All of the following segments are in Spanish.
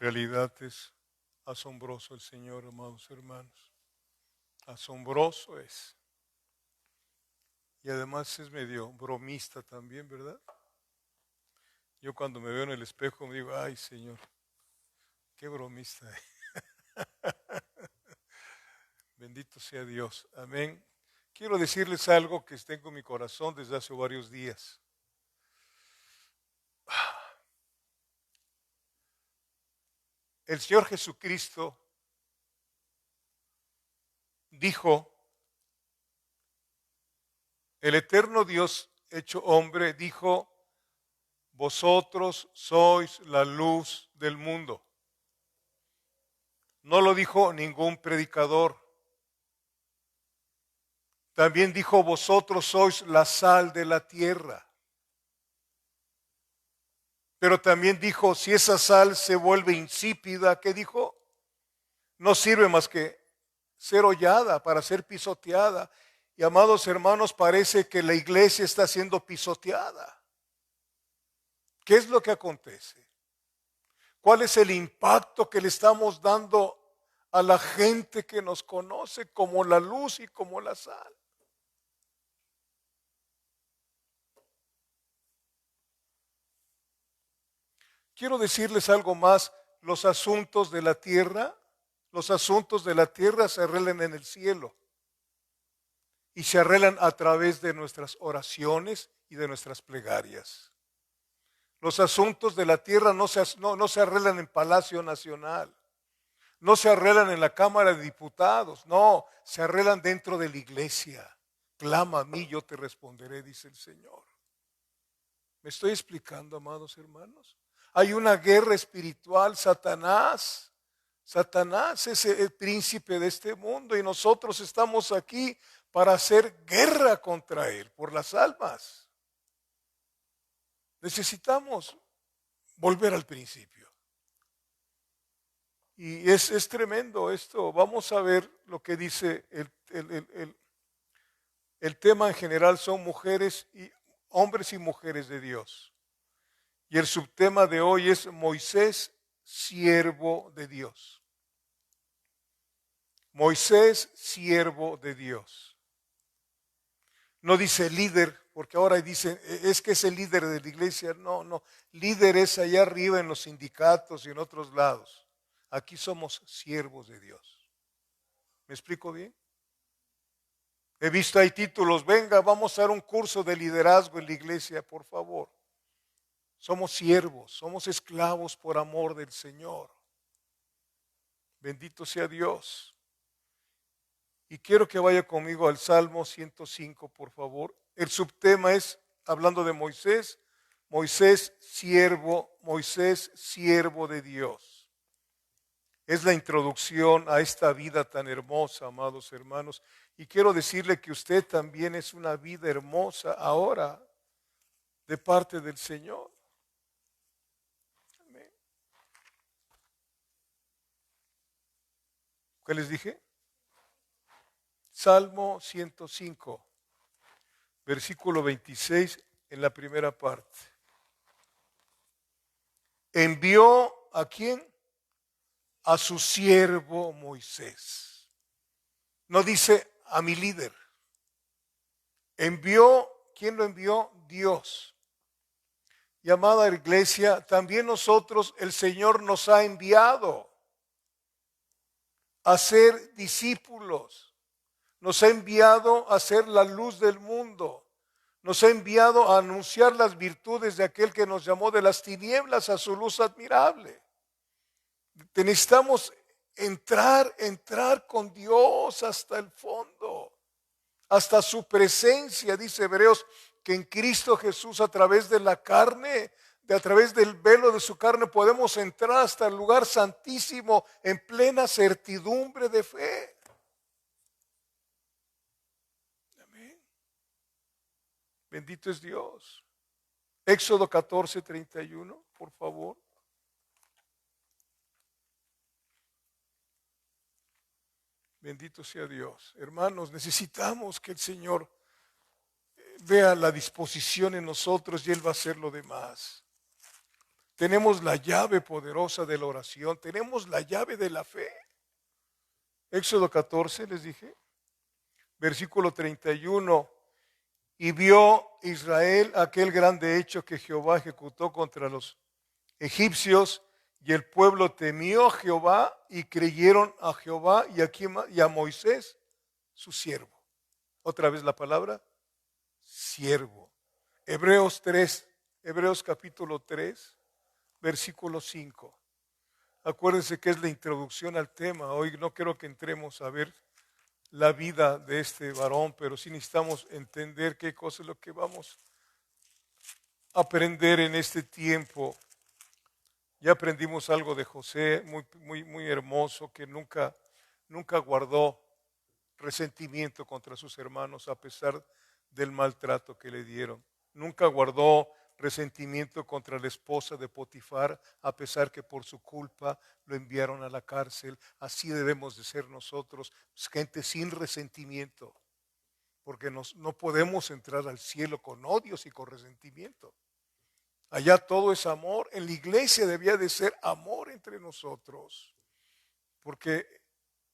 Realidad es asombroso el Señor, amados hermanos. Asombroso es. Y además es medio bromista también, ¿verdad? Yo cuando me veo en el espejo me digo, ay Señor, qué bromista es. Bendito sea Dios. Amén. Quiero decirles algo que tengo en mi corazón desde hace varios días. El Señor Jesucristo dijo, el eterno Dios hecho hombre dijo, vosotros sois la luz del mundo. No lo dijo ningún predicador. También dijo, vosotros sois la sal de la tierra. Pero también dijo, si esa sal se vuelve insípida, ¿qué dijo? No sirve más que ser hollada, para ser pisoteada. Y amados hermanos, parece que la iglesia está siendo pisoteada. ¿Qué es lo que acontece? ¿Cuál es el impacto que le estamos dando a la gente que nos conoce como la luz y como la sal? Quiero decirles algo más. Los asuntos de la tierra se arreglan en el cielo y se arreglan a través de nuestras oraciones y de nuestras plegarias. Los asuntos de la tierra no se arreglan en Palacio Nacional, no se arreglan en la Cámara de Diputados, no, se arreglan dentro de la iglesia. Clama a mí, yo te responderé, dice el Señor. ¿Me estoy explicando, amados hermanos? Hay una guerra espiritual. Satanás es el príncipe de este mundo y nosotros estamos aquí para hacer guerra contra él por las almas. Necesitamos volver al principio. Y es tremendo esto. Vamos a ver lo que dice el tema en general. Son mujeres y hombres y mujeres de Dios. Y el subtema de hoy es Moisés, siervo de Dios. Moisés, siervo de Dios. No dice líder, porque ahora dicen, es que es el líder de la iglesia. No, líder es allá arriba en los sindicatos y en otros lados. Aquí somos siervos de Dios. ¿Me explico bien? He visto ahí títulos, venga, vamos a dar un curso de liderazgo en la iglesia, por favor. Somos siervos, somos esclavos por amor del Señor. Bendito sea Dios. Y quiero que vaya conmigo al Salmo 105, por favor. El subtema es, hablando de Moisés, Moisés siervo de Dios. Es la introducción a esta vida tan hermosa, amados hermanos. Y quiero decirle que usted también es una vida hermosa ahora de parte del Señor. Amén. ¿Qué les dije? Salmo 105, versículo 26 en la primera parte. Envió ¿a quién? A su siervo Moisés. No dice a mi líder. Envió, ¿quién lo envió? Dios. Y amada iglesia, también nosotros, el Señor nos ha enviado a ser discípulos. Nos ha enviado a ser la luz del mundo. Nos ha enviado a anunciar las virtudes de aquel que nos llamó de las tinieblas a su luz admirable. Necesitamos entrar con Dios hasta el fondo, hasta su presencia. Dice Hebreos que en Cristo Jesús, a través de la carne, a través del velo de su carne, podemos entrar hasta el lugar santísimo en plena certidumbre de fe. Amén. Bendito es Dios. Éxodo 14:31, por favor. Bendito sea Dios. Hermanos, necesitamos que el Señor vea la disposición en nosotros y Él va a hacer lo demás. Tenemos la llave poderosa de la oración, tenemos la llave de la fe. Éxodo 14, les dije, versículo 31. Y vio Israel aquel grande hecho que Jehová ejecutó contra los egipcios, y el pueblo temió a Jehová y creyeron a Jehová y a Moisés, su siervo. Otra vez la palabra, siervo. Hebreos capítulo 3, versículo 5. Acuérdense que es la introducción al tema. Hoy no quiero que entremos a ver la vida de este varón, pero sí necesitamos entender qué cosa es lo que vamos a aprender en este tiempo. Ya aprendimos algo de José, muy hermoso, que nunca guardó resentimiento contra sus hermanos a pesar del maltrato que le dieron. Nunca guardó resentimiento contra la esposa de Potifar, a pesar que por su culpa lo enviaron a la cárcel. Así debemos de ser nosotros, gente sin resentimiento, porque no podemos entrar al cielo con odios y con resentimiento. Allá todo es amor. En la iglesia debía de ser amor entre nosotros, porque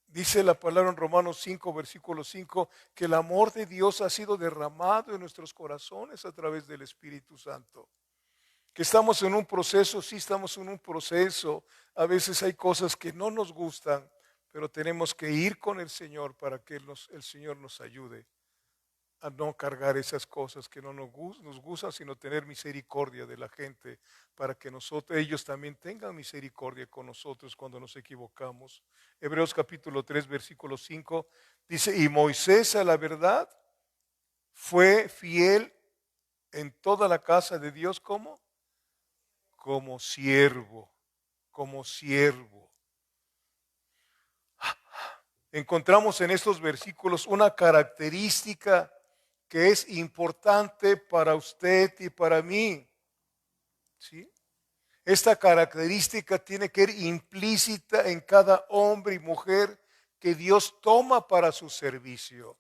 dice la palabra en Romanos 5, versículo 5, que el amor de Dios ha sido derramado en nuestros corazones a través del Espíritu Santo. Que estamos en un proceso, sí estamos en un proceso. A veces hay cosas que no nos gustan, pero tenemos que ir con el Señor para que el Señor nos ayude a no cargar esas cosas que no nos gustan, sino tener misericordia de la gente para que ellos también tengan misericordia con nosotros cuando nos equivocamos. Hebreos capítulo 3, versículo 5 dice, y Moisés a la verdad fue fiel en toda la casa de Dios como siervo, como siervo. Encontramos en estos versículos una característica que es importante para usted y para mí. ¿Sí? Esta característica tiene que ir implícita en cada hombre y mujer que Dios toma para su servicio.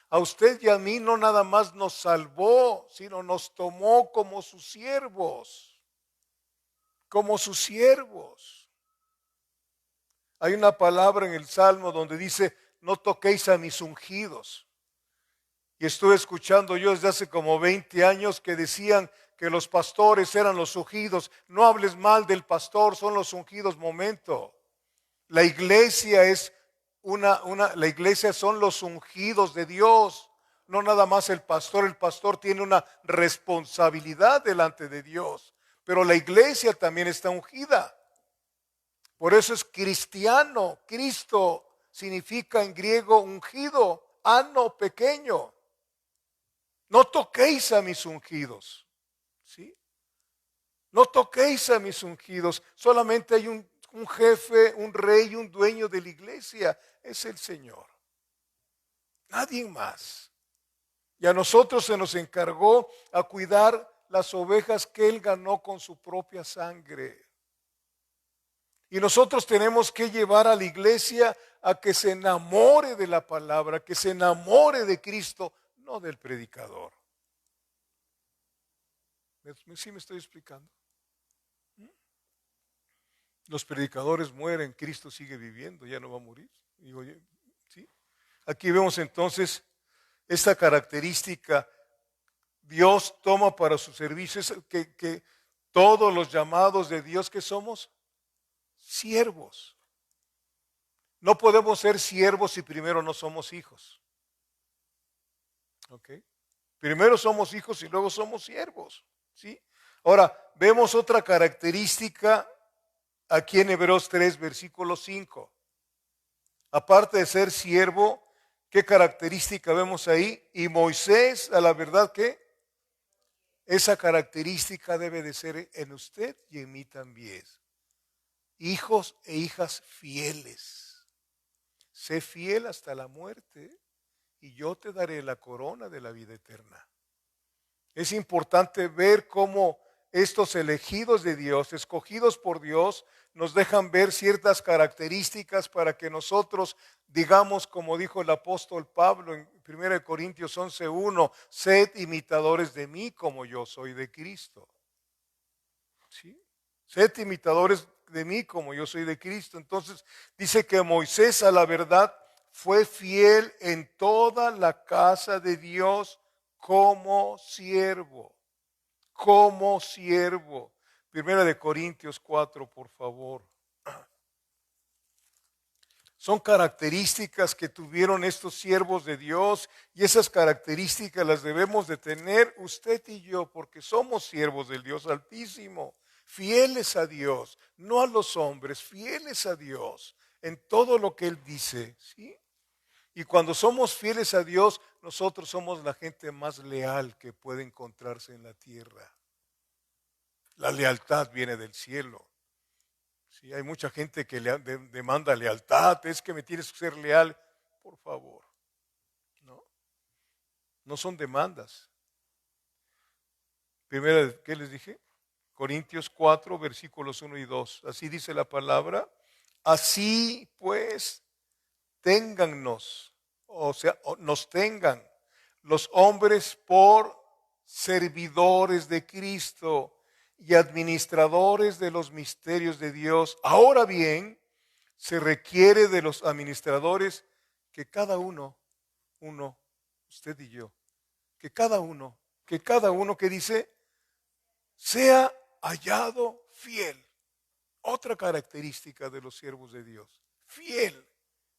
A usted y a mí no nada más nos salvó, sino nos tomó como sus siervos. Como sus siervos. Hay una palabra en el Salmo donde dice, no toquéis a mis ungidos. Y estuve escuchando yo desde hace como 20 años que decían que los pastores eran los ungidos. No hables mal del pastor, son los ungidos. Momento. La iglesia la iglesia son los ungidos de Dios. No nada más el pastor. El pastor tiene una responsabilidad delante de Dios. Pero la iglesia también está ungida. Por eso es cristiano. Cristo significa en griego ungido, ano, pequeño. No toquéis a mis ungidos. ¿Sí? No toquéis a mis ungidos. Solamente hay un jefe, un rey, un dueño de la iglesia. Es el Señor. Nadie más. Y a nosotros se nos encargó a cuidar las ovejas que Él ganó con su propia sangre. Y nosotros tenemos que llevar a la iglesia a que se enamore de la palabra, que se enamore de Cristo, no del predicador. ¿Sí me estoy explicando? Los predicadores mueren, Cristo sigue viviendo, ya no va a morir. ¿Sí? Aquí vemos entonces esta característica. Dios toma para su servicio que todos los llamados de Dios que somos siervos. No podemos ser siervos si primero no somos hijos. ¿Ok? Primero somos hijos y luego somos siervos. ¿Sí? Ahora, vemos otra característica aquí en Hebreos 3, versículo 5. Aparte de ser siervo, ¿qué característica vemos ahí? Y Moisés, a la verdad que esa característica debe de ser en usted y en mí también. Hijos e hijas fieles. Sé fiel hasta la muerte y yo te daré la corona de la vida eterna. Es importante ver cómo estos elegidos de Dios, escogidos por Dios, nos dejan ver ciertas características para que nosotros digamos, como dijo el apóstol Pablo en 1 Corintios 11:1, sed imitadores de mí como yo soy de Cristo. ¿Sí? Sed imitadores de mí como yo soy de Cristo. Entonces dice que Moisés a la verdad fue fiel en toda la casa de Dios como siervo. Como siervo. Primera de Corintios 4, por favor. Son características que tuvieron estos siervos de Dios y esas características las debemos de tener usted y yo porque somos siervos del Dios Altísimo, fieles a Dios, no a los hombres, fieles a Dios en todo lo que Él dice, ¿sí? Y cuando somos fieles a Dios, nosotros somos la gente más leal que puede encontrarse en la tierra. La lealtad viene del cielo. Sí, hay mucha gente que demanda lealtad, es que me tienes que ser leal, por favor. No, no son demandas. Primera, ¿qué les dije? Corintios 4, versículos 1 y 2. Así dice la palabra. Así pues, téngannos, o sea, nos tengan los hombres por servidores de Cristo y administradores de los misterios de Dios. Ahora bien, se requiere de los administradores que cada uno, usted y yo, que cada uno que dice, sea hallado fiel. Otra característica de los siervos de Dios, fiel,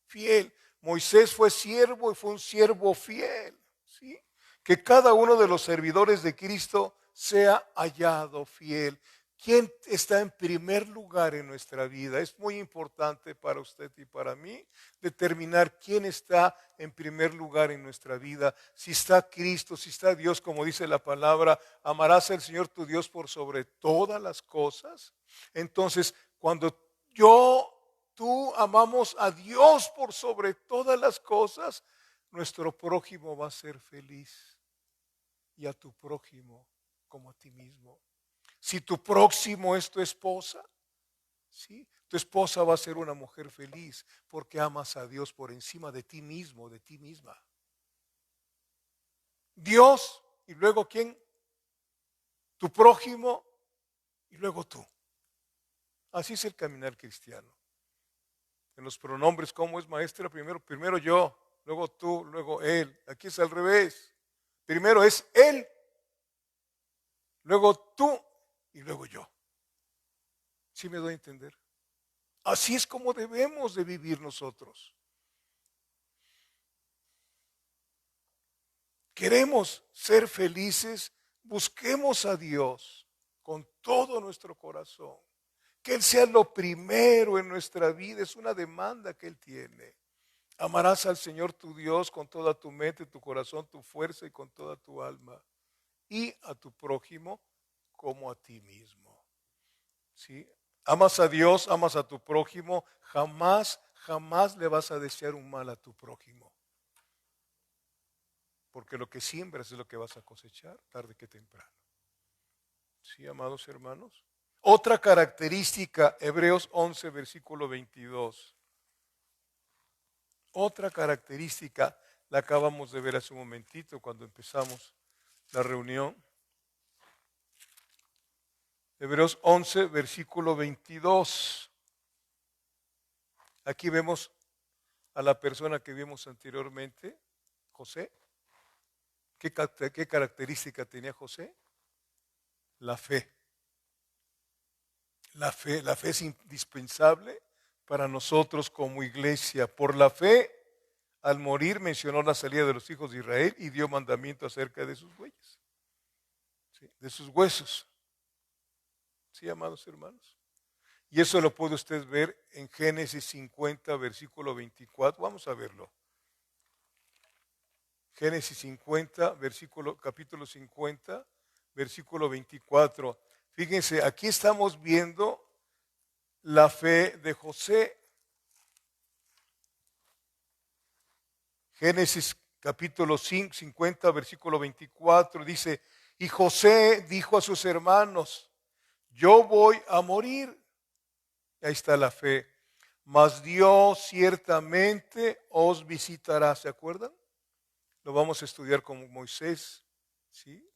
fiel. Moisés fue siervo y fue un siervo fiel, ¿sí? Que cada uno de los servidores de Cristo sea hallado fiel. ¿Quién está en primer lugar en nuestra vida? Es muy importante para usted y para mí determinar quién está en primer lugar en nuestra vida. Si está Cristo, si está Dios, como dice la palabra, amarás al Señor tu Dios por sobre todas las cosas. Entonces, cuando tú amamos a Dios por sobre todas las cosas, nuestro prójimo va a ser feliz. Y a tu prójimo como a ti mismo. Si tu próximo es tu esposa, ¿sí? Tu esposa va a ser una mujer feliz porque amas a Dios por encima de ti mismo, de ti misma. Dios y luego ¿quién? Tu prójimo y luego tú. Así es el caminar cristiano. En los pronombres, ¿cómo es, maestra? Primero yo, luego tú, luego él. Aquí es al revés. Primero es él, luego tú y luego yo. ¿Sí me doy a entender? Así es como debemos de vivir nosotros. Queremos ser felices, busquemos a Dios con todo nuestro corazón. Que Él sea lo primero en nuestra vida, es una demanda que Él tiene. Amarás al Señor tu Dios con toda tu mente, tu corazón, tu fuerza y con toda tu alma. Y a tu prójimo como a ti mismo. ¿Sí? Amas a Dios, amas a tu prójimo, jamás le vas a desear un mal a tu prójimo. Porque lo que siembras es lo que vas a cosechar tarde que temprano. ¿Sí, amados hermanos? Otra característica, Hebreos 11, versículo 22. Otra característica, la acabamos de ver hace un momentito cuando empezamos la reunión. Hebreos 11, versículo 22. Aquí vemos a la persona que vimos anteriormente, José. ¿Qué característica tenía José? La fe. La fe es indispensable para nosotros como iglesia. Por la fe, al morir, mencionó la salida de los hijos de Israel y dio mandamiento acerca de sus huellas, ¿sí? De sus huesos. ¿Sí, amados hermanos? Y eso lo puede usted ver en Génesis 50, versículo 24. Vamos a verlo. Génesis 50, capítulo 50, versículo 24. Fíjense, aquí estamos viendo la fe de José. Génesis capítulo 50, versículo 24 dice, y José dijo a sus hermanos, yo voy a morir. Ahí está la fe. Mas Dios ciertamente os visitará. ¿Se acuerdan? Lo vamos a estudiar con Moisés. ¿Sí?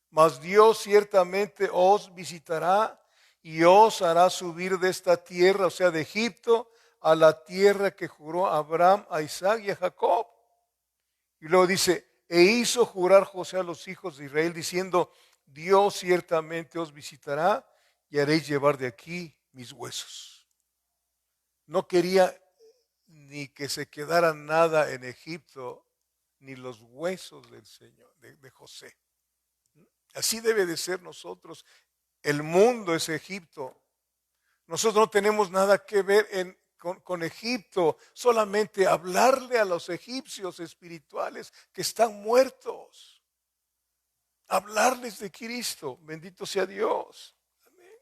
Mas Dios ciertamente os visitará y os hará subir de esta tierra, o sea, de Egipto, a la tierra que juró a Abraham, a Isaac y a Jacob. Y luego dice, e hizo jurar José a los hijos de Israel, diciendo, Dios ciertamente os visitará y haréis llevar de aquí mis huesos. No quería ni que se quedara nada en Egipto, ni los huesos del Señor, de José. Así debe de ser nosotros. El mundo es Egipto. Nosotros no tenemos nada que ver con Egipto, solamente hablarle a los egipcios espirituales que están muertos. Hablarles de Cristo, bendito sea Dios. Amén.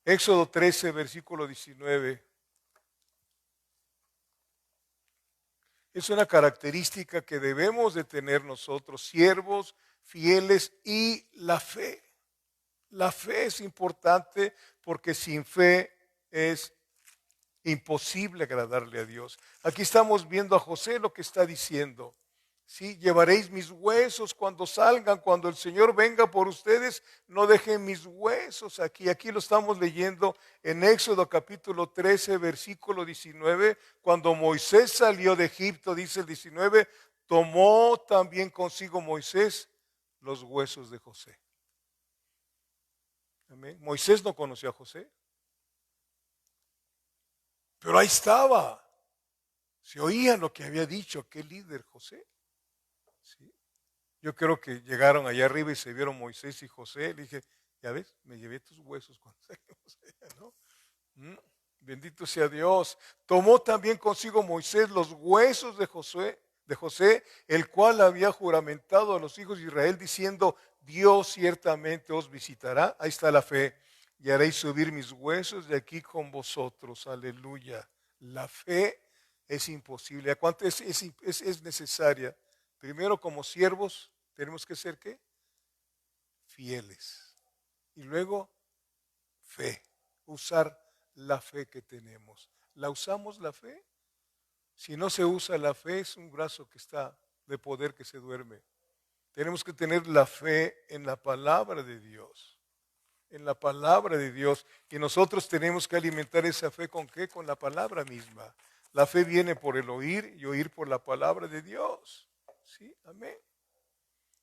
Éxodo 13, versículo 19. Es una característica que debemos de tener nosotros, siervos fieles, y la fe. La fe es importante porque sin fe es imposible agradarle a Dios. Aquí estamos viendo a José lo que está diciendo. Sí, llevaréis mis huesos cuando salgan, cuando el Señor venga por ustedes, no dejen mis huesos aquí. Aquí lo estamos leyendo en Éxodo capítulo 13, versículo 19. Cuando Moisés salió de Egipto, dice el 19, tomó también consigo Moisés los huesos de José. Amén. Moisés no conocía a José, pero ahí estaba. Se oía lo que había dicho aquel líder José. ¿Sí? Yo creo que llegaron allá arriba y se vieron Moisés y José. Le dije, ya ves, me llevé tus huesos cuando salimos allá, ¿no? Bendito sea Dios. Tomó también consigo Moisés los huesos de José, el cual había juramentado a los hijos de Israel diciendo, Dios ciertamente os visitará. Ahí está la fe. Y haréis subir mis huesos de aquí con vosotros. Aleluya. La fe es imposible. ¿A cuánto es necesaria? Primero, como siervos, tenemos que ser ¿qué? Fieles. Y luego, fe. Usar la fe que tenemos. ¿La usamos la fe? Si no se usa la fe, es un brazo que está de poder que se duerme. Tenemos que tener la fe en la palabra de Dios. En la palabra de Dios. Y nosotros tenemos que alimentar esa fe ¿con qué? Con la palabra misma. La fe viene por el oír y oír por la palabra de Dios. ¿Sí? Amén.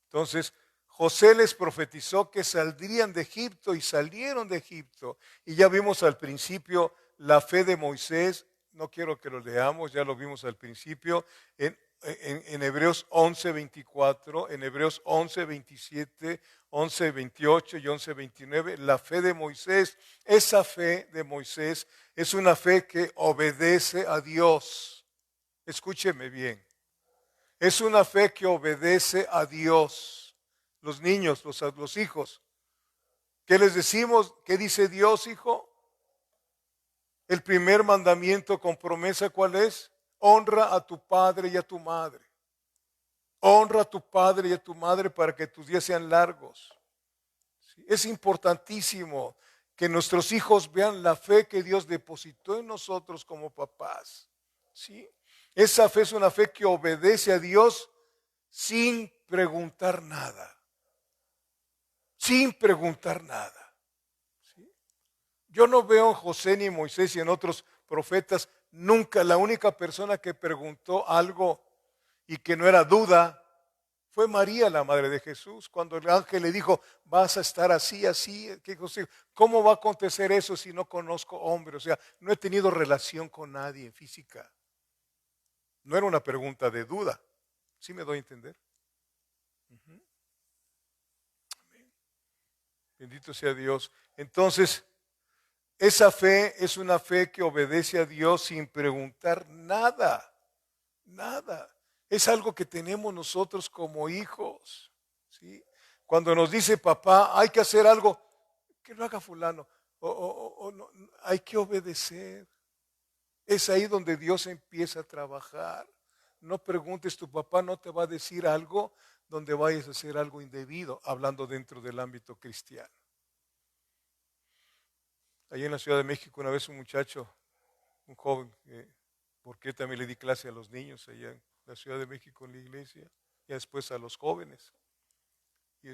Entonces, José les profetizó que saldrían de Egipto y salieron de Egipto. Y ya vimos al principio la fe de Moisés. No quiero que lo leamos, ya lo vimos al principio. En Hebreos 11:24, en Hebreos 11:27, 11:28 y 11:29, la fe de Moisés, esa fe de Moisés es una fe que obedece a Dios. Escúcheme bien. Es una fe que obedece a Dios. Los niños, los hijos. ¿Qué les decimos? ¿Qué dice Dios, hijo? El primer mandamiento con promesa, ¿cuál es? Honra a tu padre y a tu madre. Honra a tu padre y a tu madre para que tus días sean largos. ¿Sí? Es importantísimo que nuestros hijos vean la fe que Dios depositó en nosotros como papás. ¿Sí? Esa fe es una fe que obedece a Dios sin preguntar nada. Sin preguntar nada. ¿Sí? Yo no veo en José ni en Moisés y en otros profetas nunca la única persona que preguntó algo y que no era duda fue María, la madre de Jesús, cuando el ángel le dijo, vas a estar así, así. ¿Cómo va a acontecer eso si no conozco hombre? O sea, no he tenido relación con nadie física. No era una pregunta de duda. ¿Sí me doy a entender? Uh-huh. Bendito sea Dios. Entonces, esa fe es una fe que obedece a Dios sin preguntar nada. Nada. Es algo que tenemos nosotros como hijos. ¿Sí? Cuando nos dice papá, hay que hacer algo, que lo haga fulano. No, hay que obedecer. Es ahí donde Dios empieza a trabajar. No preguntes, tu papá no te va a decir algo donde vayas a hacer algo indebido, hablando dentro del ámbito cristiano. Allí en la Ciudad de México una vez un muchacho, un joven, porque también le di clase a los niños allá en la Ciudad de México en la iglesia, y después a los jóvenes. Y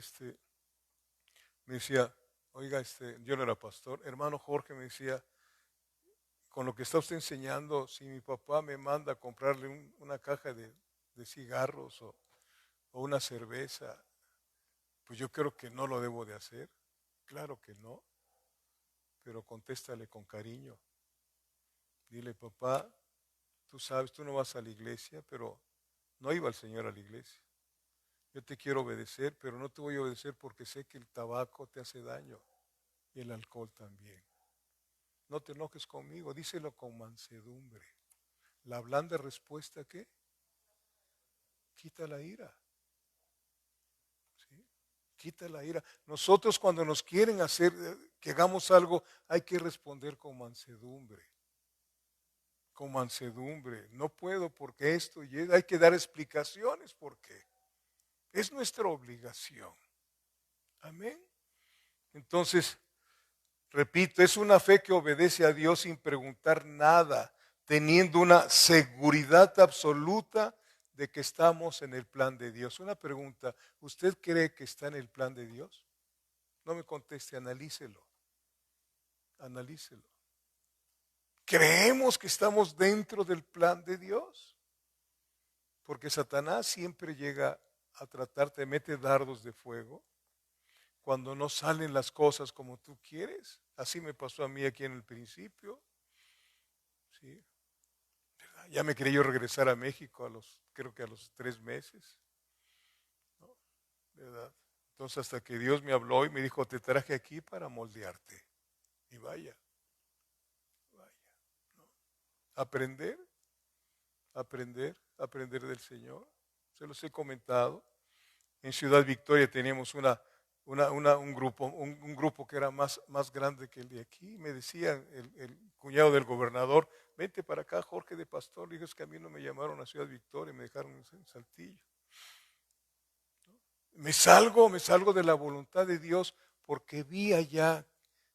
me decía, oiga, yo no era pastor, hermano Jorge me decía, con lo que está usted enseñando, si mi papá me manda a comprarle una caja de cigarros o una cerveza, pues yo creo que no lo debo de hacer. Claro que no, pero contéstale con cariño. Dile, papá, tú sabes, tú no vas a la iglesia, pero no iba el Señor a la iglesia. Yo te quiero obedecer, pero no te voy a obedecer porque sé que el tabaco te hace daño y el alcohol también. No te enojes conmigo, díselo con mansedumbre. La blanda respuesta, ¿qué? Quita la ira. ¿Sí? Quita la ira. Nosotros cuando nos quieren hacer que hagamos algo, hay que responder con mansedumbre. Con mansedumbre. No puedo porque esto y hay que dar explicaciones porque es nuestra obligación. Amén. Entonces, repito, es una fe que obedece a Dios sin preguntar nada, teniendo una seguridad absoluta de que estamos en el plan de Dios. Una pregunta, ¿usted cree que está en el plan de Dios? No me conteste, analícelo. Analícelo. ¿Creemos que estamos dentro del plan de Dios? Porque Satanás siempre llega a tratarte, mete dardos de fuego cuando no salen las cosas como tú quieres. Así me pasó a mí aquí en el principio. ¿Sí? Ya me quería yo regresar a México creo que a los 3 meses. ¿No? ¿Verdad? Entonces hasta que Dios me habló y me dijo, te traje aquí para moldearte. Y vaya. ¿No? Aprender del Señor. Se los he comentado. En Ciudad Victoria teníamos un grupo que era más grande que el de aquí. Me decían el cuñado del gobernador, vente para acá, Jorge de pastor. Le dije, es que a mí no me llamaron a Ciudad Victoria, me dejaron en Saltillo. Me salgo de la voluntad de Dios porque vi allá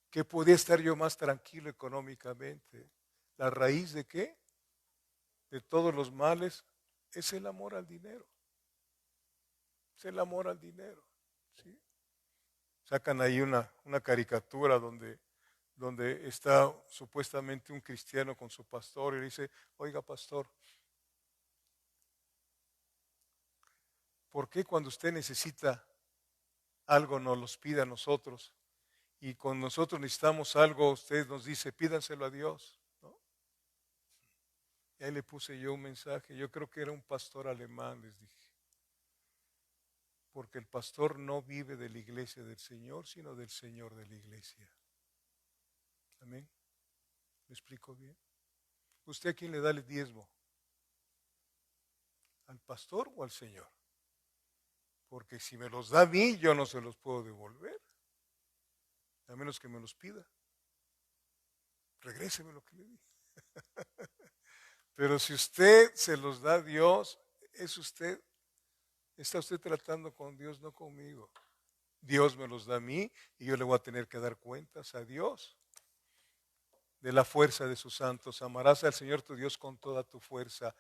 que podía estar yo más tranquilo económicamente. ¿La raíz de qué? De todos los males es el amor al dinero. Es el amor al dinero. ¿Sí? Sacan ahí una caricatura donde está supuestamente un cristiano con su pastor y le dice, oiga pastor, ¿por qué cuando usted necesita algo nos los pide a nosotros? Y cuando nosotros necesitamos algo, usted nos dice, pídanselo a Dios. ¿No? Y ahí le puse yo un mensaje, yo creo que era un pastor alemán, les dije. Porque el pastor no vive de la iglesia del Señor, sino del Señor de la iglesia. Amén. ¿Me explico bien? ¿Usted a quién le da el diezmo? ¿Al pastor o al Señor? Porque si me los da a mí, yo no se los puedo devolver. A menos que me los pida. Regréseme lo que le di. Pero si usted se los da a Dios, está usted tratando con Dios, no conmigo. Dios me los da a mí y yo le voy a tener que dar cuentas a Dios de la fuerza de sus santos. Amarás al Señor tu Dios con toda tu fuerza.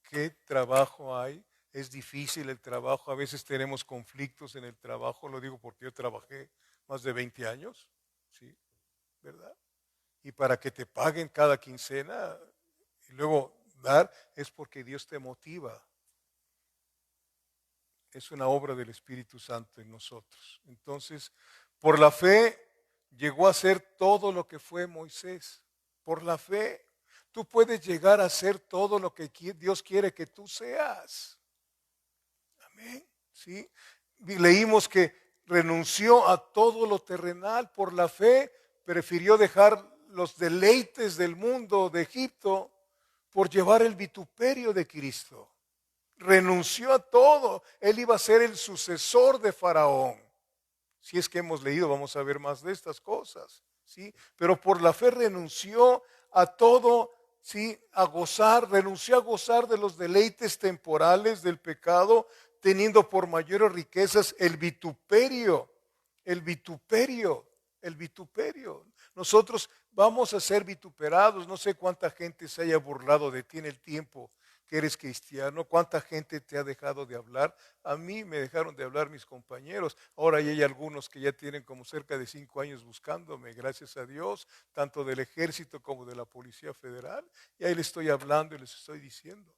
¿Qué trabajo hay? Es difícil el trabajo. A veces tenemos conflictos en el trabajo. Lo digo porque yo trabajé más de 20 años. ¿Sí? ¿Verdad? Y para que te paguen cada quincena y luego dar es porque Dios te motiva. Es una obra del Espíritu Santo en nosotros. Entonces, por la fe llegó a ser todo lo que fue Moisés. Por la fe, tú puedes llegar a ser todo lo que Dios quiere que tú seas. Amén. ¿Sí? Y leímos que renunció a todo lo terrenal por la fe, prefirió dejar los deleites del mundo de Egipto por llevar el vituperio de Cristo. Renunció a todo. Él iba a ser el sucesor de Faraón. Si es que hemos leído, vamos a ver más de estas cosas. ¿Sí? Pero por la fe renunció a todo, ¿sí? Renunció a gozar de los deleites temporales del pecado, teniendo por mayores riquezas el vituperio. Nosotros vamos a ser vituperados. No sé cuánta gente se haya burlado de ti en el tiempo que eres cristiano? ¿Cuánta gente te ha dejado de hablar? A mí me dejaron de hablar mis compañeros. Ahora ya hay algunos que ya tienen como cerca de 5 años buscándome, gracias a Dios, tanto del ejército como de la Policía Federal. Y ahí les estoy hablando y les estoy diciendo.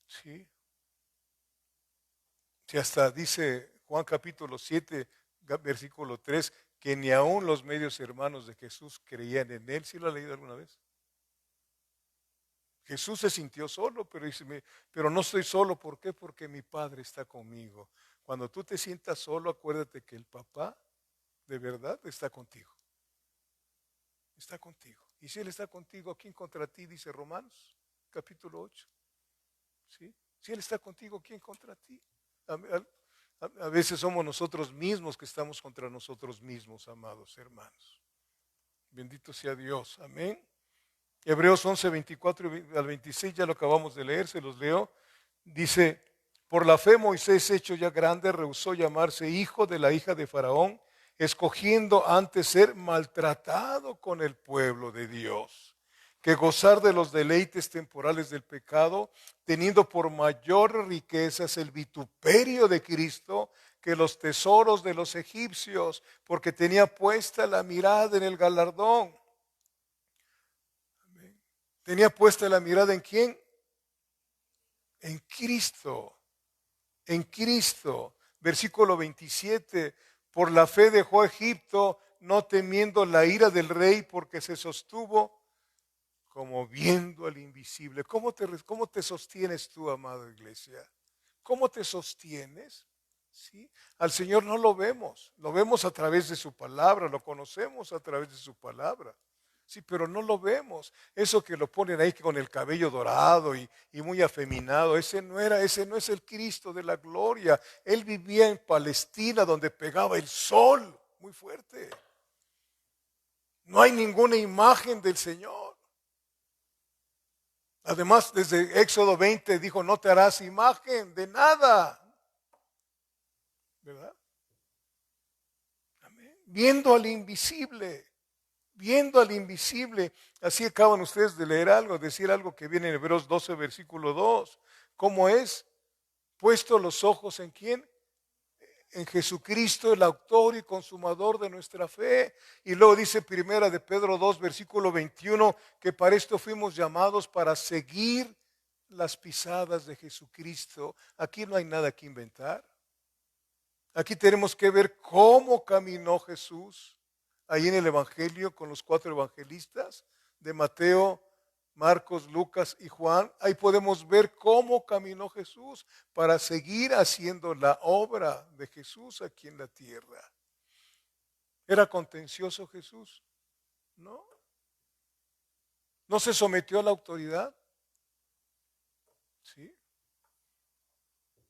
Sí. Si hasta dice Juan capítulo 7, versículo 3, que ni aun los medios hermanos de Jesús creían en él. ¿Sí lo ha leído alguna vez? Jesús se sintió solo, pero dice, pero no estoy solo. ¿Por qué? Porque mi Padre está conmigo. Cuando tú te sientas solo, acuérdate que el papá de verdad está contigo. Está contigo. Y si Él está contigo, ¿quién contra ti? Dice Romanos, capítulo 8. ¿Sí? Si Él está contigo, ¿quién contra ti? A veces somos nosotros mismos que estamos contra nosotros mismos, amados hermanos. Bendito sea Dios. Amén. Hebreos 11, 24 al 26, ya lo acabamos de leer, se los leo. Dice, por la fe Moisés, hecho ya grande, rehusó llamarse hijo de la hija de Faraón, escogiendo antes ser maltratado con el pueblo de Dios, que gozar de los deleites temporales del pecado, teniendo por mayor riquezas el vituperio de Cristo que los tesoros de los egipcios, porque tenía puesta la mirada en el galardón. Tenía puesta la mirada ¿en quién? En Cristo. En Cristo. Versículo 27. Por la fe dejó Egipto, no temiendo la ira del rey, porque se sostuvo como viendo al invisible. ¿Cómo te sostienes tú, amada iglesia? ¿Cómo te sostienes? ¿Sí? Al Señor no lo vemos a través de su palabra, lo conocemos a través de su palabra. Sí, pero no lo vemos. Eso que lo ponen ahí con el cabello dorado y muy afeminado, ese no es el Cristo de la gloria. Él vivía en Palestina donde pegaba el sol muy fuerte. No hay ninguna imagen del Señor. Además, desde Éxodo 20 dijo, no te harás imagen de nada. ¿Verdad? Amén. Viendo al invisible. Viendo al invisible. Así acaban ustedes de leer algo, decir algo que viene en Hebreos 12, versículo 2. ¿Cómo es? Puesto los ojos en quién? En Jesucristo, el autor y consumador de nuestra fe. Y luego dice primera de Pedro 2, versículo 21, que para esto fuimos llamados para seguir las pisadas de Jesucristo. Aquí no hay nada que inventar. Aquí tenemos que ver cómo caminó Jesús ahí en el Evangelio con los 4 evangelistas de Mateo, Marcos, Lucas y Juan. Ahí podemos ver cómo caminó Jesús para seguir haciendo la obra de Jesús aquí en la tierra. ¿Era contencioso Jesús? No. ¿No se sometió a la autoridad? Sí.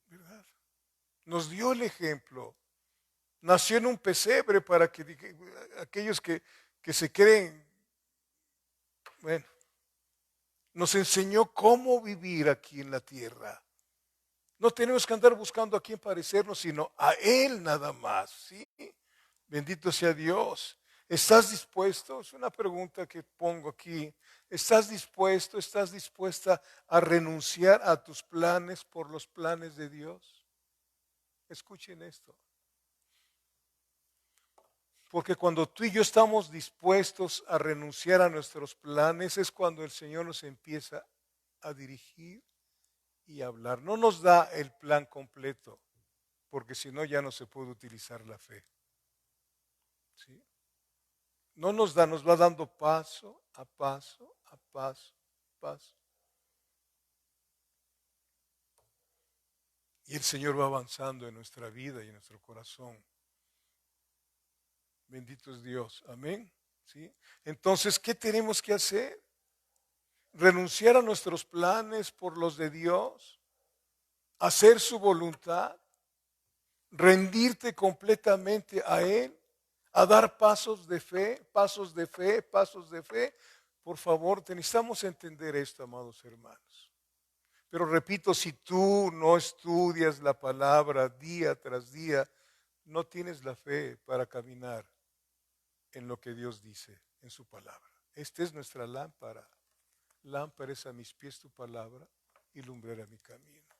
¿Verdad? Nos dio el ejemplo. Nació en un pesebre para que aquellos que se creen, bueno, nos enseñó cómo vivir aquí en la tierra. No tenemos que andar buscando a quién parecernos, sino a Él nada más, ¿sí? Bendito sea Dios. ¿Estás dispuesto? Es una pregunta que pongo aquí. ¿Estás dispuesto, estás dispuesta a renunciar a tus planes por los planes de Dios? Escuchen esto. Porque cuando tú y yo estamos dispuestos a renunciar a nuestros planes, es cuando el Señor nos empieza a dirigir y a hablar. No nos da el plan completo, porque si no ya no se puede utilizar la fe. ¿Sí? No nos va dando paso a paso, a paso, a paso. Y el Señor va avanzando en nuestra vida y en nuestro corazón. Bendito es Dios. Amén. ¿Sí? Entonces, ¿qué tenemos que hacer? Renunciar a nuestros planes por los de Dios, hacer su voluntad, rendirte completamente a Él, a dar pasos de fe, pasos de fe, pasos de fe. Por favor, necesitamos entender esto, amados hermanos. Pero repito, si tú no estudias la palabra día tras día, no tienes la fe para caminar en lo que Dios dice en su palabra. Esta es nuestra lámpara. Lámpara es a mis pies tu palabra y lumbrera mi camino.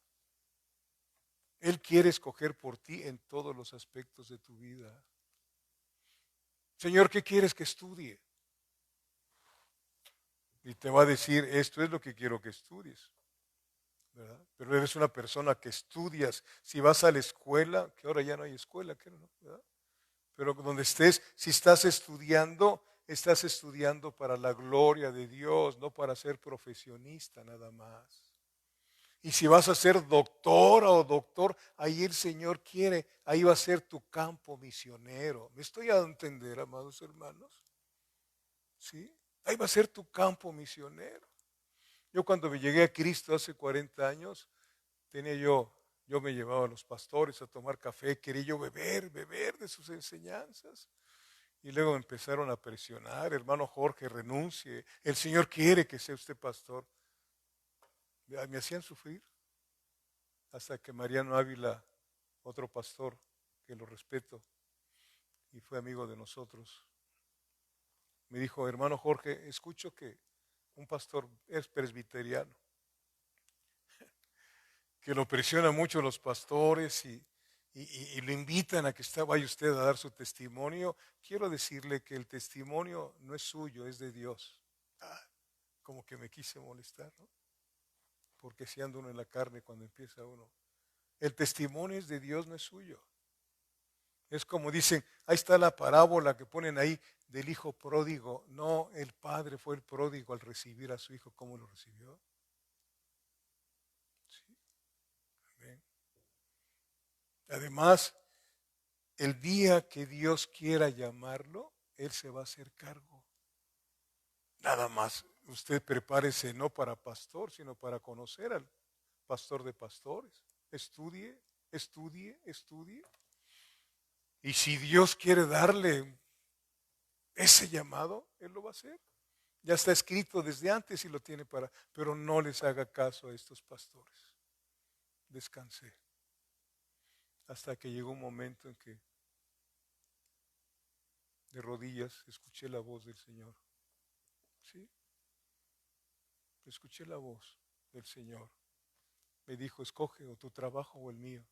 Él quiere escoger por ti en todos los aspectos de tu vida. Señor, ¿qué quieres que estudie? Y te va a decir, esto es lo que quiero que estudies, ¿verdad? Pero eres una persona que estudias. Si vas a la escuela, que ahora ya no hay escuela, ¿no? ¿Verdad? Pero donde estés, si estás estudiando para la gloria de Dios, no para ser profesionista nada más. Y si vas a ser doctora o doctor, ahí el Señor quiere, ahí va a ser tu campo misionero. ¿Me estoy a entender, amados hermanos? ¿Sí? Ahí va a ser tu campo misionero. Yo cuando me llegué a Cristo hace 40 años, yo me llevaba a los pastores a tomar café, quería yo beber de sus enseñanzas. Y luego me empezaron a presionar, hermano Jorge, renuncie, el Señor quiere que sea usted pastor. Me hacían sufrir hasta que Mariano Ávila, otro pastor que lo respeto y fue amigo de nosotros, me dijo, hermano Jorge, escucho que un pastor es presbiteriano, que lo presionan mucho los pastores y lo invitan a que vaya usted a dar su testimonio. Quiero decirle que el testimonio no es suyo, es de Dios. Como que me quise molestar, ¿no? Porque si anda uno en la carne cuando empieza uno. El testimonio es de Dios, no es suyo. Es como dicen, ahí está la parábola que ponen ahí del hijo pródigo. No, el padre fue el pródigo al recibir a su hijo. ¿Cómo lo recibió? Sí, amén. Además, el día que Dios quiera llamarlo, Él se va a hacer cargo. Nada más, usted prepárese no para pastor, sino para conocer al pastor de pastores. Estudie, estudie, estudie. Y si Dios quiere darle ese llamado, Él lo va a hacer. Ya está escrito desde antes y lo tiene pero no les haga caso a estos pastores. Descansé. Hasta que llegó un momento en que de rodillas escuché la voz del Señor. ¿Sí? Escuché la voz del Señor. Me dijo, escoge o tu trabajo o el mío.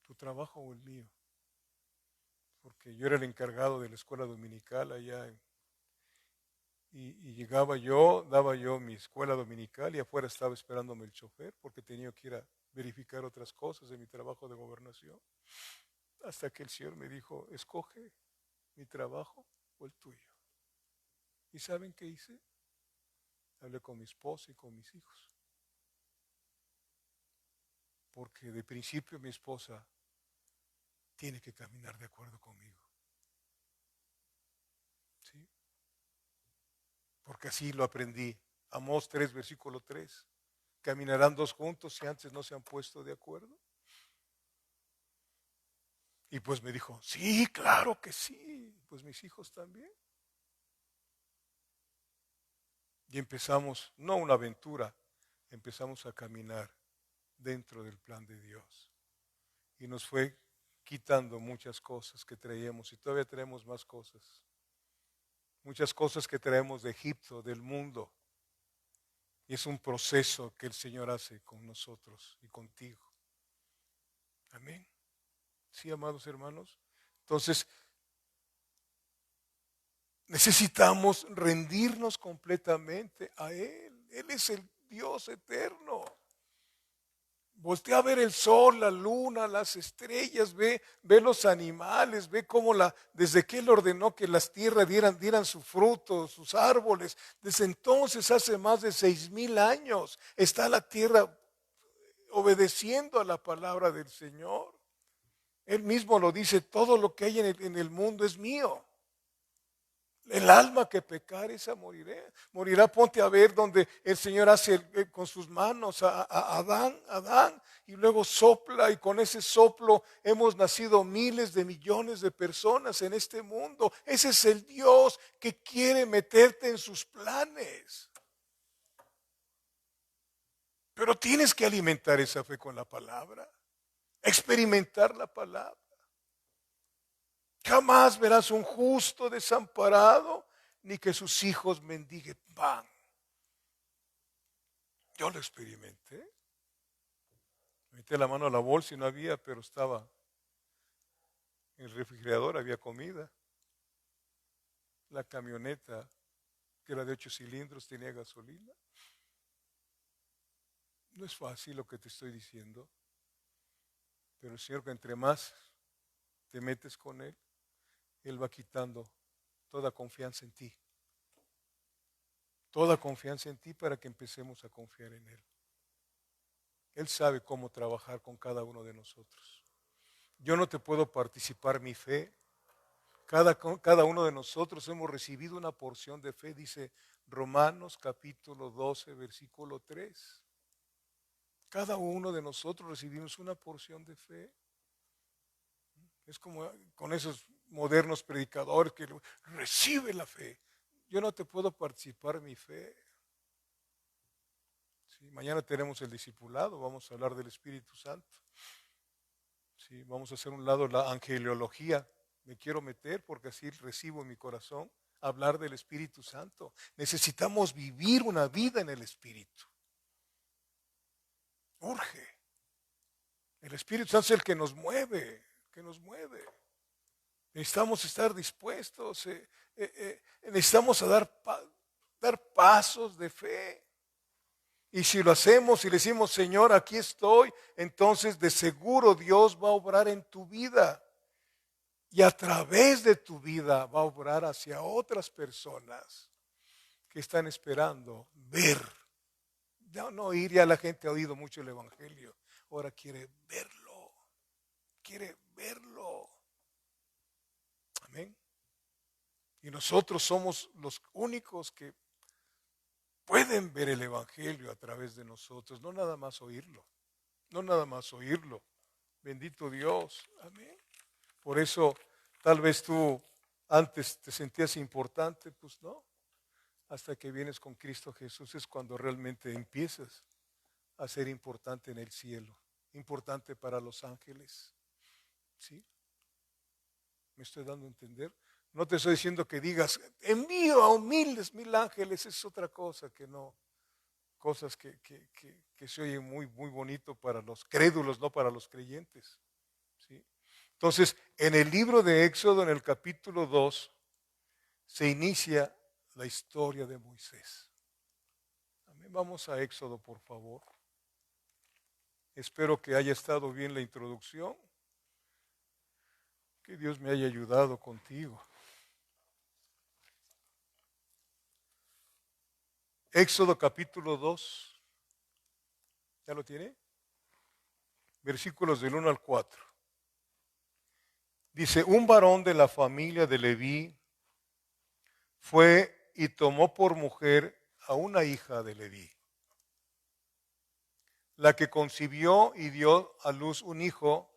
Tu trabajo o el mío. Porque yo era el encargado de la escuela dominical allá y llegaba yo, daba yo mi escuela dominical y afuera estaba esperándome el chofer porque tenía que ir a verificar otras cosas de mi trabajo de gobernación. Hasta que el Señor me dijo, escoge mi trabajo o el tuyo. ¿Y saben qué hice? Hablé con mi esposa y con mis hijos. Porque de principio mi esposa tiene que caminar de acuerdo conmigo. ¿Sí? Porque así lo aprendí. Amós 3, versículo 3. ¿Caminarán dos juntos si antes no se han puesto de acuerdo? Y pues me dijo, sí, claro que sí. Pues mis hijos también. Y empezamos, no una aventura, empezamos a caminar dentro del plan de Dios. Y nos fue quitando muchas cosas que traíamos y todavía traemos más cosas. Muchas cosas que traemos de Egipto, del mundo. Y es un proceso que el Señor hace con nosotros y contigo. Amén. Sí, amados hermanos. Entonces, necesitamos rendirnos completamente a Él. Él es el Dios eterno. Voltea a ver el sol, la luna, las estrellas, ve los animales, ve cómo desde que Él ordenó que las tierras dieran su fruto, sus árboles. Desde entonces, hace más de 6,000 años, está la tierra obedeciendo a la palabra del Señor. Él mismo lo dice, todo lo que hay en el mundo es mío. El alma que pecare, esa moriré. Morirá, ponte a ver donde el Señor hace con sus manos a Adán, y luego sopla, y con ese soplo hemos nacido miles de millones de personas en este mundo. Ese es el Dios que quiere meterte en sus planes. Pero tienes que alimentar esa fe con la palabra, experimentar la palabra. Jamás verás un justo desamparado, ni que sus hijos mendiguen pan. Yo lo experimenté. Metí la mano a la bolsa y no había, pero estaba en el refrigerador, había comida. La camioneta, que era de 8 cilindros, tenía gasolina. No es fácil lo que te estoy diciendo, pero el Señor, que entre más te metes con Él, Él va quitando toda confianza en ti. Toda confianza en ti para que empecemos a confiar en Él. Él sabe cómo trabajar con cada uno de nosotros. Yo no te puedo participar mi fe. Cada uno de nosotros hemos recibido una porción de fe, dice Romanos capítulo 12, versículo 3. Cada uno de nosotros recibimos una porción de fe. Es como con esos modernos predicadores que recibe la fe. Yo no te puedo participar mi fe. Sí, mañana tenemos el discipulado, vamos a hablar del Espíritu Santo. Sí, vamos a hacer un lado la angeliología. Me quiero meter porque así recibo en mi corazón hablar del Espíritu Santo. Necesitamos vivir una vida en el Espíritu. Urge. El Espíritu Santo es el que nos mueve, Necesitamos estar dispuestos, necesitamos dar pasos de fe. Y si lo hacemos y le decimos, Señor, aquí estoy, entonces de seguro Dios va a obrar en tu vida. Y a través de tu vida va a obrar hacia otras personas que están esperando ver. Ya no oír, ya la gente ha oído mucho el Evangelio. Ahora quiere verlo. Quiere verlo. Amén. Y nosotros somos los únicos que pueden ver el Evangelio a través de nosotros. No nada más oírlo. No nada más oírlo. Bendito Dios. Amén. Por eso tal vez tú antes te sentías importante, pues no. Hasta que vienes con Cristo Jesús es cuando realmente empiezas a ser importante en el cielo, importante para los ángeles. ¿Sí? ¿Me estoy dando a entender? No te estoy diciendo que digas, envío a miles, 1000 ángeles, es otra cosa que no. Cosas que se oyen muy, muy bonito para los crédulos, no para los creyentes. ¿Sí? Entonces, en el libro de Éxodo, en el capítulo 2, se inicia la historia de Moisés. Amén. Vamos a Éxodo, por favor. Espero que haya estado bien la introducción. Que Dios me haya ayudado contigo. Éxodo capítulo 2. ¿Ya lo tiene? Versículos del 1 al 4. Dice, un varón de la familia de Leví fue y tomó por mujer a una hija de Leví, la que concibió y dio a luz un hijo,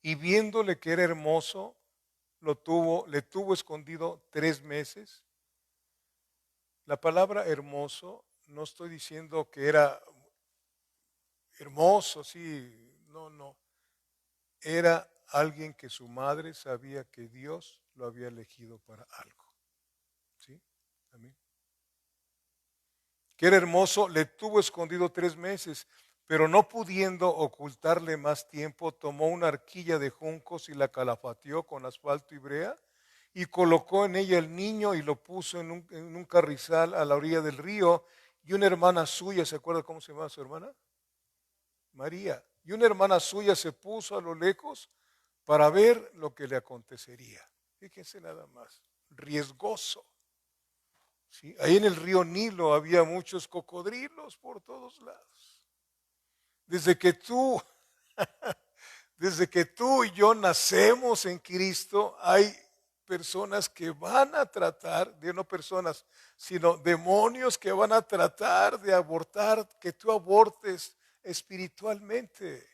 y viéndole que era hermoso, le tuvo escondido 3 meses. La palabra hermoso, no estoy diciendo que era hermoso, sí, no. Era alguien que su madre sabía que Dios lo había elegido para algo. ¿Sí? Amén. Que era hermoso, le tuvo escondido 3 meses, pero no pudiendo ocultarle más tiempo, tomó una arquilla de juncos y la calafateó con asfalto y brea, y colocó en ella el niño y lo puso en un carrizal a la orilla del río, y una hermana suya, ¿se acuerda cómo se llama su hermana? María. Y una hermana suya se puso a lo lejos para ver lo que le acontecería. Fíjense nada más, riesgoso. ¿Sí? Ahí en el río Nilo había muchos cocodrilos por todos lados. Desde que tú y yo nacemos en Cristo, hay personas que van a tratar, no personas, sino demonios que van a tratar de abortar, que tú abortes espiritualmente.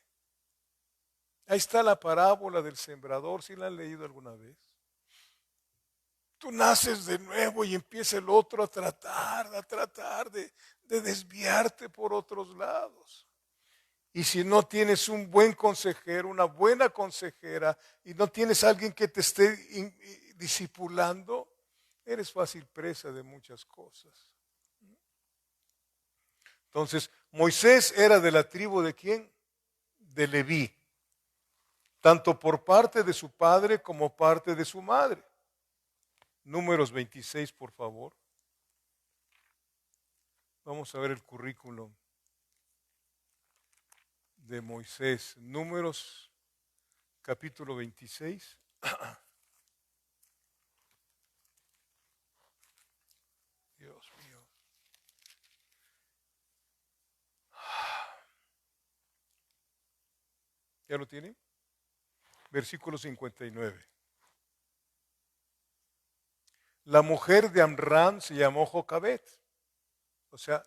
Ahí está la parábola del sembrador, ¿sí la han leído alguna vez? Tú naces de nuevo y empieza el otro a tratar de desviarte por otros lados. Y si no tienes un buen consejero, una buena consejera, y no tienes alguien que te esté discipulando, eres fácil presa de muchas cosas. Entonces, Moisés era de la tribu ¿de quién? De Leví, tanto por parte de su padre como parte de su madre. Números 26, por favor. Vamos a ver el currículum de Moisés. Números capítulo 26. Dios mío. ¿Ya lo tiene? Versículo 59. La mujer de Amram se llamó Jocabet. O sea,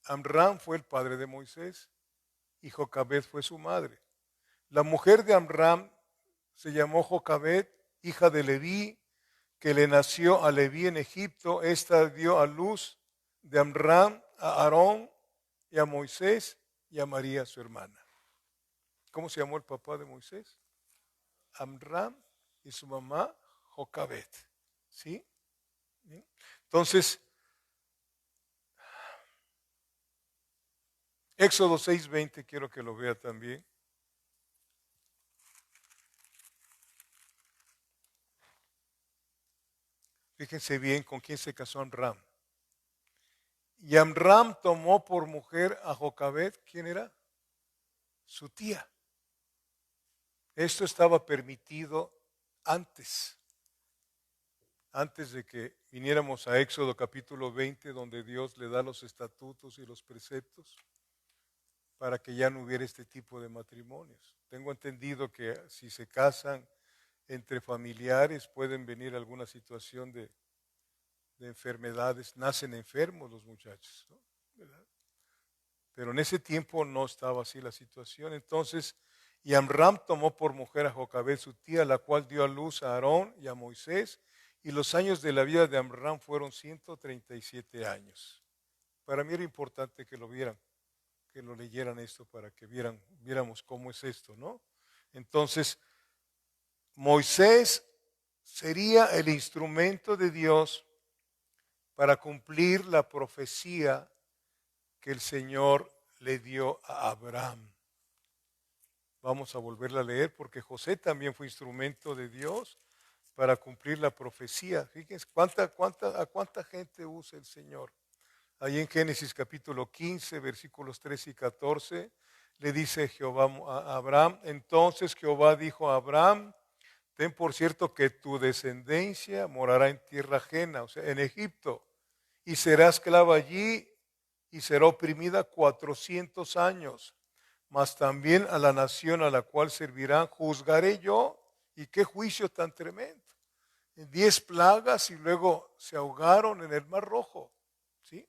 Amram fue el padre de Moisés y Jocabet fue su madre. La mujer de Amram se llamó Jocabet, hija de Leví, que le nació a Leví en Egipto. Esta dio a luz de Amram a Aarón y a Moisés y a María su hermana. ¿Cómo se llamó el papá de Moisés? Amram, y su mamá Jocabet. ¿Sí? Entonces, Éxodo 6:20 quiero que lo vea también. Fíjense bien con quién se casó Amram. Y Amram tomó por mujer a Jocabet. ¿Quién era? Su tía. Esto estaba permitido antes de que viniéramos a Éxodo capítulo 20, donde Dios le da los estatutos y los preceptos para que ya no hubiera este tipo de matrimonios. Tengo entendido que si se casan entre familiares pueden venir alguna situación de enfermedades, nacen enfermos los muchachos, ¿no? ¿Verdad? Pero en ese tiempo no estaba así la situación. Entonces, y Amram tomó por mujer a Jocabed su tía, la cual dio a luz a Aarón y a Moisés, y los años de la vida de Amram fueron 137 años. Para mí era importante que lo vieran, que lo leyeran esto para que viéramos cómo es esto, ¿no? Entonces, Moisés sería el instrumento de Dios para cumplir la profecía que el Señor le dio a Abraham. Vamos a volverla a leer porque José también fue instrumento de Dios para cumplir la profecía. Fíjense a cuánta gente usa el Señor. Ahí en Génesis capítulo 15, versículos 13 y 14, le dice Jehová a Abraham, entonces Jehová dijo a Abraham, ten por cierto que tu descendencia morará en tierra ajena, o sea, en Egipto, y será esclava allí y será oprimida 400 años. Mas también a la nación a la cual servirán juzgaré yo. ¿Y qué juicio tan tremendo? 10 plagas y luego se ahogaron en el Mar Rojo. ¿Sí?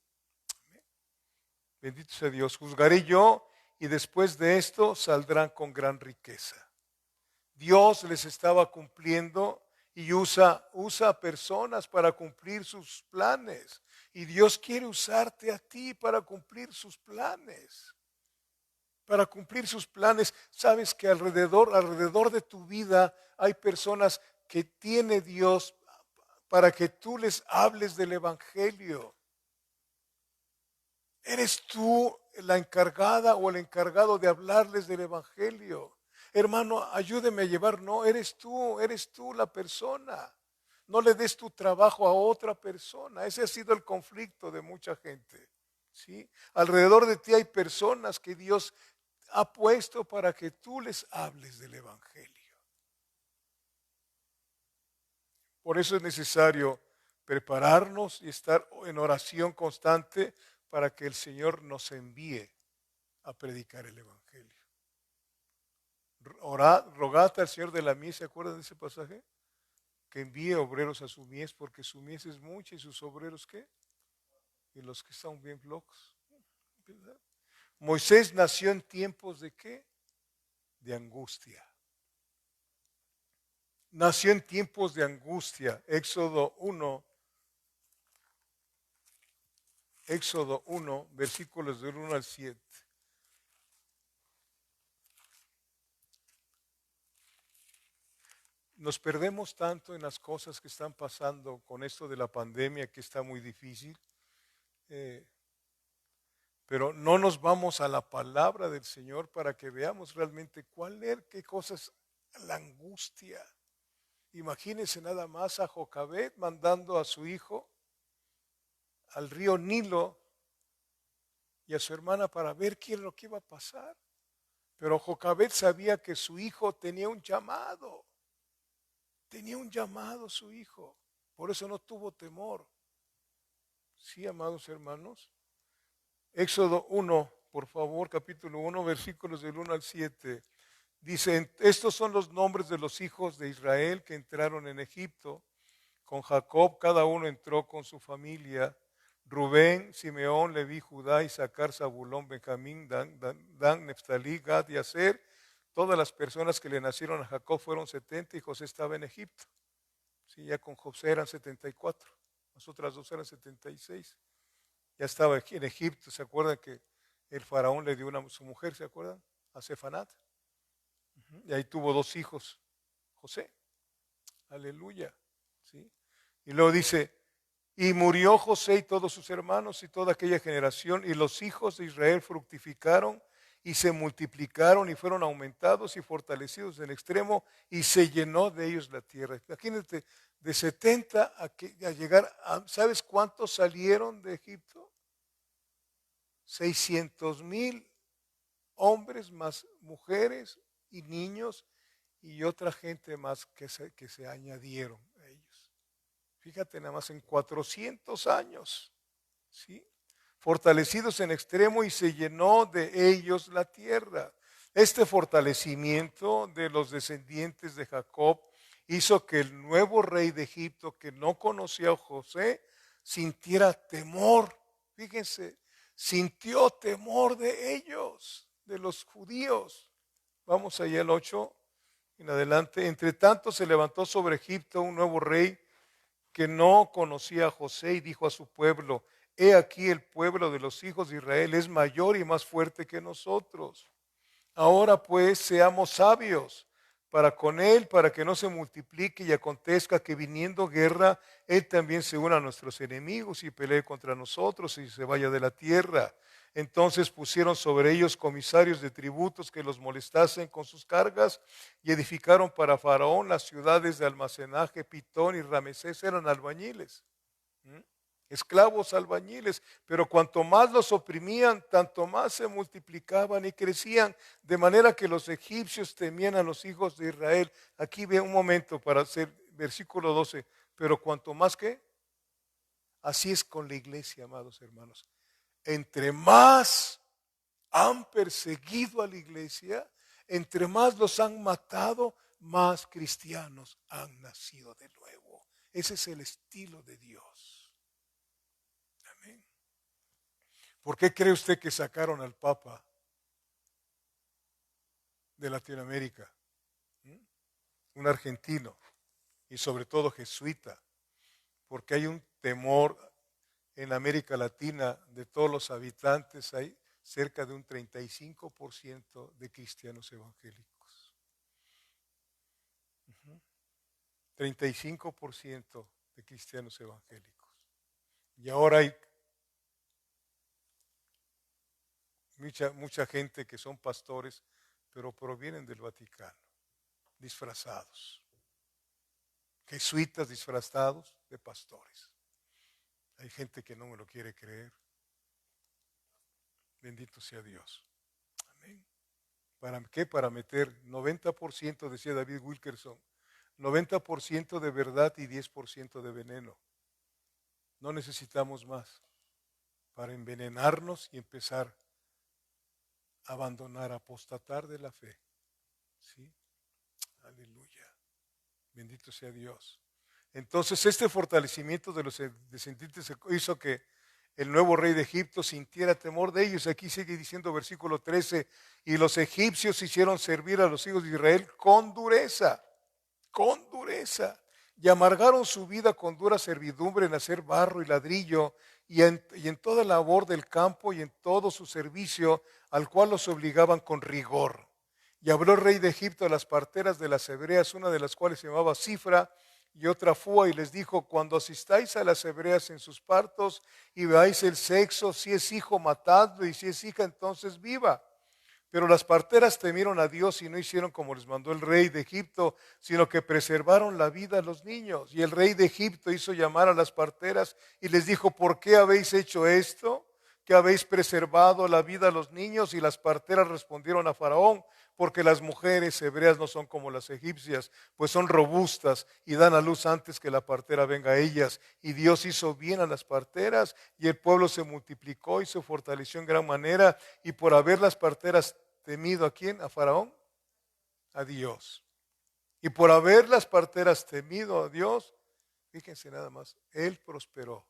Bendito sea Dios. Juzgaré yo y después de esto saldrán con gran riqueza. Dios les estaba cumpliendo y usa personas para cumplir sus planes. Y Dios quiere usarte a ti para cumplir sus planes. Para cumplir sus planes, sabes que alrededor de tu vida hay personas que tiene Dios para que tú les hables del Evangelio. ¿Eres tú la encargada o el encargado de hablarles del Evangelio? Hermano, ayúdeme a llevar. No, eres tú la persona. No le des tu trabajo a otra persona. Ese ha sido el conflicto de mucha gente. ¿Sí? Alrededor de ti hay personas que Dios ha puesto para que tú les hables del Evangelio. Por eso es necesario prepararnos y estar en oración constante para que el Señor nos envíe a predicar el Evangelio. Rogad al Señor de la mies, ¿se acuerdan de ese pasaje? Que envíe obreros a su mies, porque su mies es mucha y sus obreros ¿qué? Y los que están bien flojos. ¿Verdad? Moisés nació en tiempos de ¿qué? De angustia. Nació en tiempos de angustia. Éxodo 1, versículos del 1 al 7. Nos perdemos tanto en las cosas que están pasando con esto de la pandemia que está muy difícil. Pero no nos vamos a la palabra del Señor para que veamos realmente qué cosas, la angustia. Imagínense nada más a Jocabed mandando a su hijo al río Nilo y a su hermana para ver qué es lo que iba a pasar. Pero Jocabed sabía que su hijo tenía un llamado su hijo, por eso no tuvo temor. Sí, amados hermanos. Éxodo 1, por favor, capítulo 1, versículos del 1 al 7. Dice, estos son los nombres de los hijos de Israel que entraron en Egipto. Con Jacob cada uno entró con su familia. Rubén, Simeón, Leví, Judá, Isaacar, Zabulón, Benjamín, Dan, Neftalí, Gad y Aser. Todas las personas que le nacieron a Jacob fueron 70 y José estaba en Egipto. Sí, ya con José eran 74. Las otras dos eran 76. Ya estaba aquí en Egipto. ¿Se acuerdan que el faraón le dio su mujer? ¿Se acuerdan? A Sefanat. Y ahí tuvo 2 hijos. José. Aleluya. ¿Sí? Y luego dice, y murió José y todos sus hermanos y toda aquella generación, y los hijos de Israel fructificaron y se multiplicaron y fueron aumentados y fortalecidos en extremo, y se llenó de ellos la tierra. Imagínate, de 70 a llegar a, ¿sabes cuántos salieron de Egipto? 600,000 hombres más mujeres y niños y otra gente más que se añadieron a ellos. Fíjate nada más en 400 años, ¿sí? Fortalecidos en extremo y se llenó de ellos la tierra. Este fortalecimiento de los descendientes de Jacob hizo que el nuevo rey de Egipto, que no conocía a José, sintiera temor. Fíjense, sintió temor de ellos, de los judíos. Vamos allá al 8 en adelante. Entre tanto se levantó sobre Egipto un nuevo rey que no conocía a José y dijo a su pueblo, he aquí el pueblo de los hijos de Israel es mayor y más fuerte que nosotros. Ahora pues seamos sabios para con él, para que no se multiplique y acontezca que viniendo guerra, él también se una a nuestros enemigos y pelee contra nosotros y se vaya de la tierra. Entonces pusieron sobre ellos comisarios de tributos que los molestasen con sus cargas y edificaron para Faraón las ciudades de almacenaje. Pitón y Ramesés eran albañiles, esclavos albañiles, pero cuanto más los oprimían, tanto más se multiplicaban y crecían, de manera que los egipcios temían a los hijos de Israel. Aquí ve un momento para hacer versículo 12, pero cuanto más que, así es con la iglesia, amados hermanos. Entre más han perseguido a la iglesia, entre más los han matado, más cristianos han nacido de nuevo. Ese es el estilo de Dios. Amén. ¿Por qué cree usted que sacaron al Papa de Latinoamérica? Un argentino y sobre todo jesuita. Porque hay un temor en América Latina de todos los habitantes, hay cerca de un 35% de cristianos evangélicos. 35% de cristianos evangélicos. Y ahora hay mucha gente que son pastores, pero provienen del Vaticano, disfrazados. Jesuitas disfrazados de pastores. Hay gente que no me lo quiere creer. Bendito sea Dios. Amén. ¿Para qué? Para meter 90%, decía David Wilkerson, 90% de verdad y 10% de veneno. No necesitamos más para envenenarnos y empezar a abandonar, a apostatar de la fe. ¿Sí? Aleluya. Bendito sea Dios. Entonces este fortalecimiento de los descendientes hizo que el nuevo rey de Egipto sintiera temor de ellos. Aquí sigue diciendo versículo 13, y los egipcios hicieron servir a los hijos de Israel con dureza, y amargaron su vida con dura servidumbre en hacer barro y ladrillo, y en toda labor del campo y en todo su servicio, al cual los obligaban con rigor. Y habló el rey de Egipto a las parteras de las hebreas, una de las cuales se llamaba Cifra, Y otra fue y les dijo: cuando asistáis a las hebreas en sus partos y veáis el sexo, si es hijo, matadlo, y si es hija, entonces viva. Pero las parteras temieron a Dios y no hicieron como les mandó el rey de Egipto, sino que preservaron la vida a los niños. Y el rey de Egipto hizo llamar a las parteras y les dijo: ¿por qué habéis hecho esto? ¿Que habéis preservado la vida a los niños? Y las parteras respondieron a Faraón: porque las mujeres hebreas no son como las egipcias, pues son robustas y dan a luz antes que la partera venga a ellas. Y Dios hizo bien a las parteras, y el pueblo se multiplicó y se fortaleció en gran manera. Y por haber las parteras temido, ¿a quién? ¿A Faraón? A Dios. Y por haber las parteras temido a Dios, fíjense nada más, Él prosperó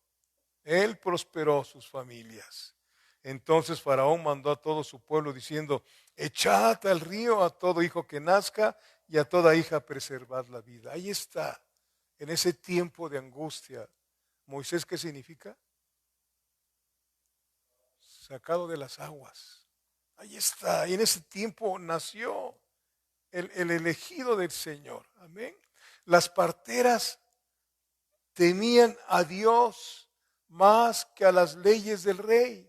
sus familias. Entonces Faraón mandó a todo su pueblo diciendo: echad al río a todo hijo que nazca y a toda hija preservad la vida. Ahí está, en ese tiempo de angustia. Moisés, ¿qué significa? Sacado de las aguas. Ahí está, y en ese tiempo nació el elegido del Señor. Amén. Las parteras temían a Dios más que a las leyes del rey.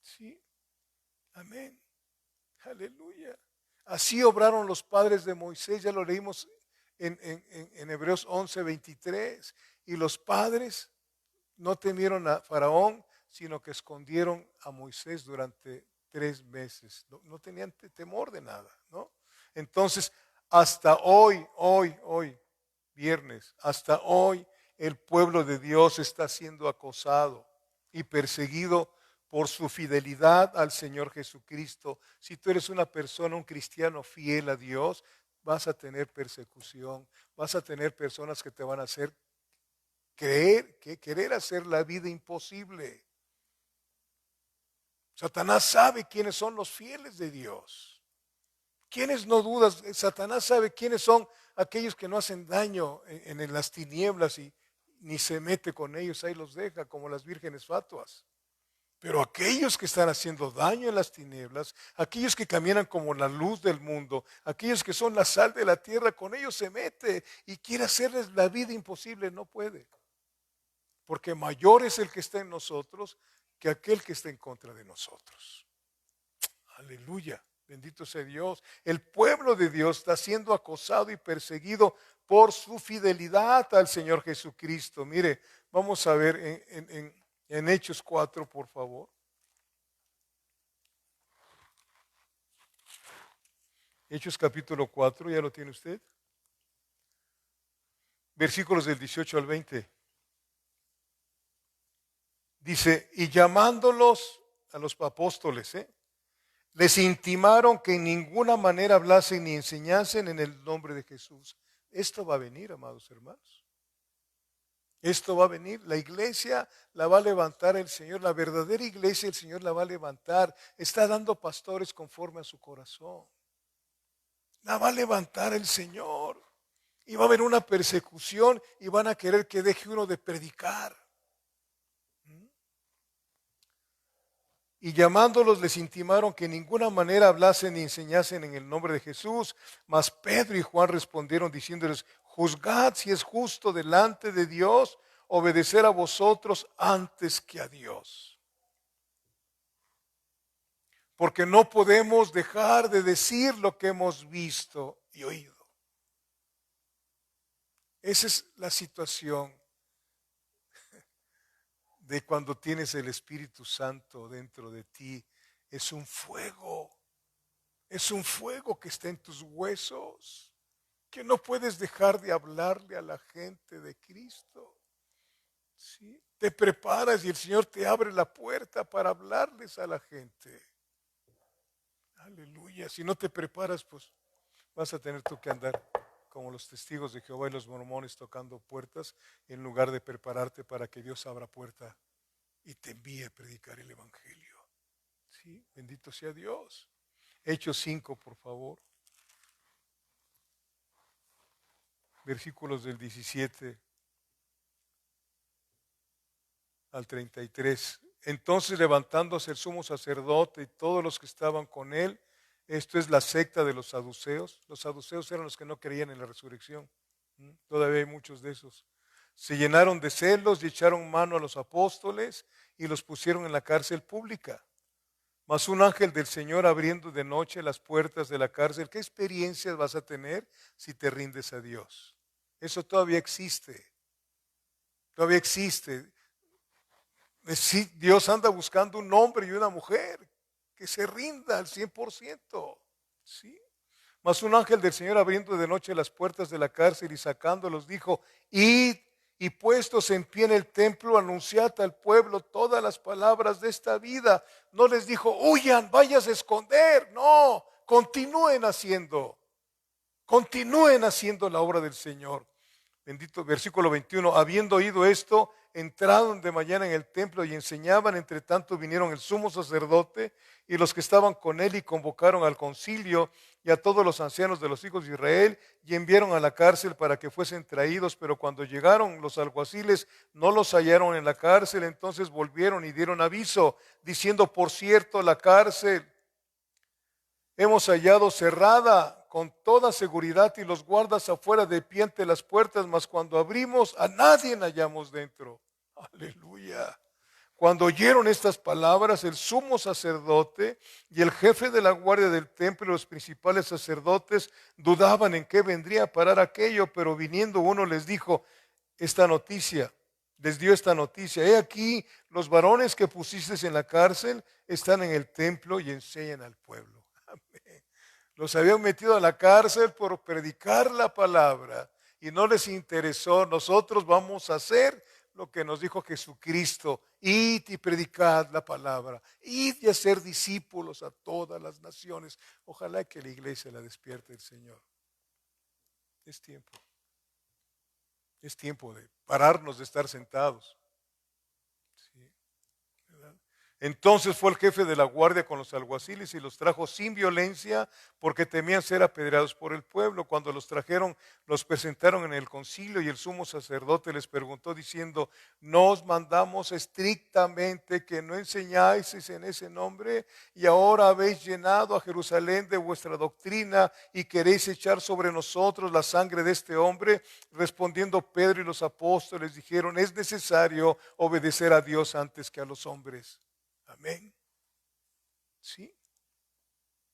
Sí, amén. Aleluya. Así obraron los padres de Moisés, ya lo leímos en Hebreos 11:23. Y los padres no temieron a Faraón, sino que escondieron a Moisés durante 3 meses. No tenían temor de nada, ¿no? Entonces, hasta hoy, viernes, hasta hoy, el pueblo de Dios está siendo acosado y perseguido por su fidelidad al Señor Jesucristo. Si tú eres una persona, un cristiano fiel a Dios, vas a tener persecución, vas a tener personas que te van a hacer querer hacer la vida imposible. Satanás sabe quiénes son los fieles de Dios. ¿Quiénes no dudas? Satanás sabe quiénes son aquellos que no hacen daño en las tinieblas y ni se mete con ellos, ahí los deja como las vírgenes fatuas. Pero aquellos que están haciendo daño en las tinieblas, aquellos que caminan como la luz del mundo, aquellos que son la sal de la tierra, con ellos se mete y quiere hacerles la vida imposible, no puede. Porque mayor es el que está en nosotros que aquel que está en contra de nosotros. Aleluya, bendito sea Dios. El pueblo de Dios está siendo acosado y perseguido por su fidelidad al Señor Jesucristo. Mire, vamos a ver en Hechos 4, por favor. Hechos capítulo 4, ¿ya lo tiene usted? Versículos del 18 al 20. Dice: y llamándolos a los apóstoles, les intimaron que en ninguna manera hablasen ni enseñasen en el nombre de Jesús. Esto va a venir, amados hermanos. Esto va a venir. La iglesia la va a levantar el Señor. La verdadera iglesia el Señor la va a levantar. Está dando pastores conforme a su corazón. La va a levantar el Señor. Y va a haber una persecución y van a querer que deje uno de predicar. Y llamándolos les intimaron que en ninguna manera hablasen ni enseñasen en el nombre de Jesús. Mas Pedro y Juan respondieron diciéndoles: juzgad si es justo delante de Dios obedecer a vosotros antes que a Dios. Porque no podemos dejar de decir lo que hemos visto y oído. Esa es la situación de cuando tienes el Espíritu Santo dentro de ti. Es un fuego que está en tus huesos, que no puedes dejar de hablarle a la gente de Cristo. ¿Sí? Te preparas y el Señor te abre la puerta para hablarles a la gente. Aleluya. Si no te preparas, pues vas a tener tú que andar como los testigos de Jehová y los mormones tocando puertas, en lugar de prepararte para que Dios abra puerta y te envíe a predicar el Evangelio. ¿Sí? Bendito sea Dios. Hechos 5, por favor. Versículos del 17 al 33. Entonces, levantándose el sumo sacerdote y todos los que estaban con él, esto es la secta de los saduceos. Los saduceos eran los que no creían en la resurrección. Todavía hay muchos de esos. Se llenaron de celos y echaron mano a los apóstoles y los pusieron en la cárcel pública. Mas un ángel del Señor abriendo de noche las puertas de la cárcel, ¿qué experiencias vas a tener si te rindes a Dios? Eso todavía existe. Todavía existe. Sí, Dios anda buscando un hombre y una mujer que se rinda al 100%. ¿Sí? Mas un ángel del Señor abriendo de noche las puertas de la cárcel y sacándolos dijo, id y puestos en pie en el templo, anunciad al pueblo todas las palabras de esta vida. No les dijo, huyan, vayas a esconder. No, continúen haciendo la obra del Señor. Bendito versículo 21, habiendo oído esto, entraron de mañana en el templo y enseñaban. Entre tanto vinieron el sumo sacerdote y los que estaban con él y convocaron al concilio y a todos los ancianos de los hijos de Israel y enviaron a la cárcel para que fuesen traídos. Pero cuando llegaron los alguaciles no los hallaron en la cárcel. Entonces volvieron y dieron aviso diciendo, por cierto, la cárcel hemos hallado cerrada con toda seguridad y los guardas afuera de pie ante las puertas, mas cuando abrimos a nadie hallamos dentro. Aleluya. Cuando oyeron estas palabras, el sumo sacerdote y el jefe de la guardia del templo y los principales sacerdotes dudaban en qué vendría a parar aquello, pero viniendo uno les dijo les dio esta noticia. He aquí, los varones que pusisteis en la cárcel están en el templo y enseñan al pueblo. Los habían metido a la cárcel por predicar la palabra y no les interesó. Nosotros vamos a hacer lo que nos dijo Jesucristo. Id y predicad la palabra. Id y hacer discípulos a todas las naciones. Ojalá que la iglesia la despierte el Señor. Es tiempo. Es tiempo de pararnos de estar sentados. ¿Sí? ¿Verdad? Entonces fue el jefe de la guardia con los alguaciles y los trajo sin violencia porque temían ser apedreados por el pueblo. Cuando los trajeron, los presentaron en el concilio y el sumo sacerdote les preguntó diciendo, ¿no os mandamos estrictamente que no enseñáis en ese nombre? Y ahora habéis llenado a Jerusalén de vuestra doctrina y queréis echar sobre nosotros la sangre de este hombre. Respondiendo Pedro y los apóstoles dijeron, es necesario obedecer a Dios antes que a los hombres. Amén. ¿Sí?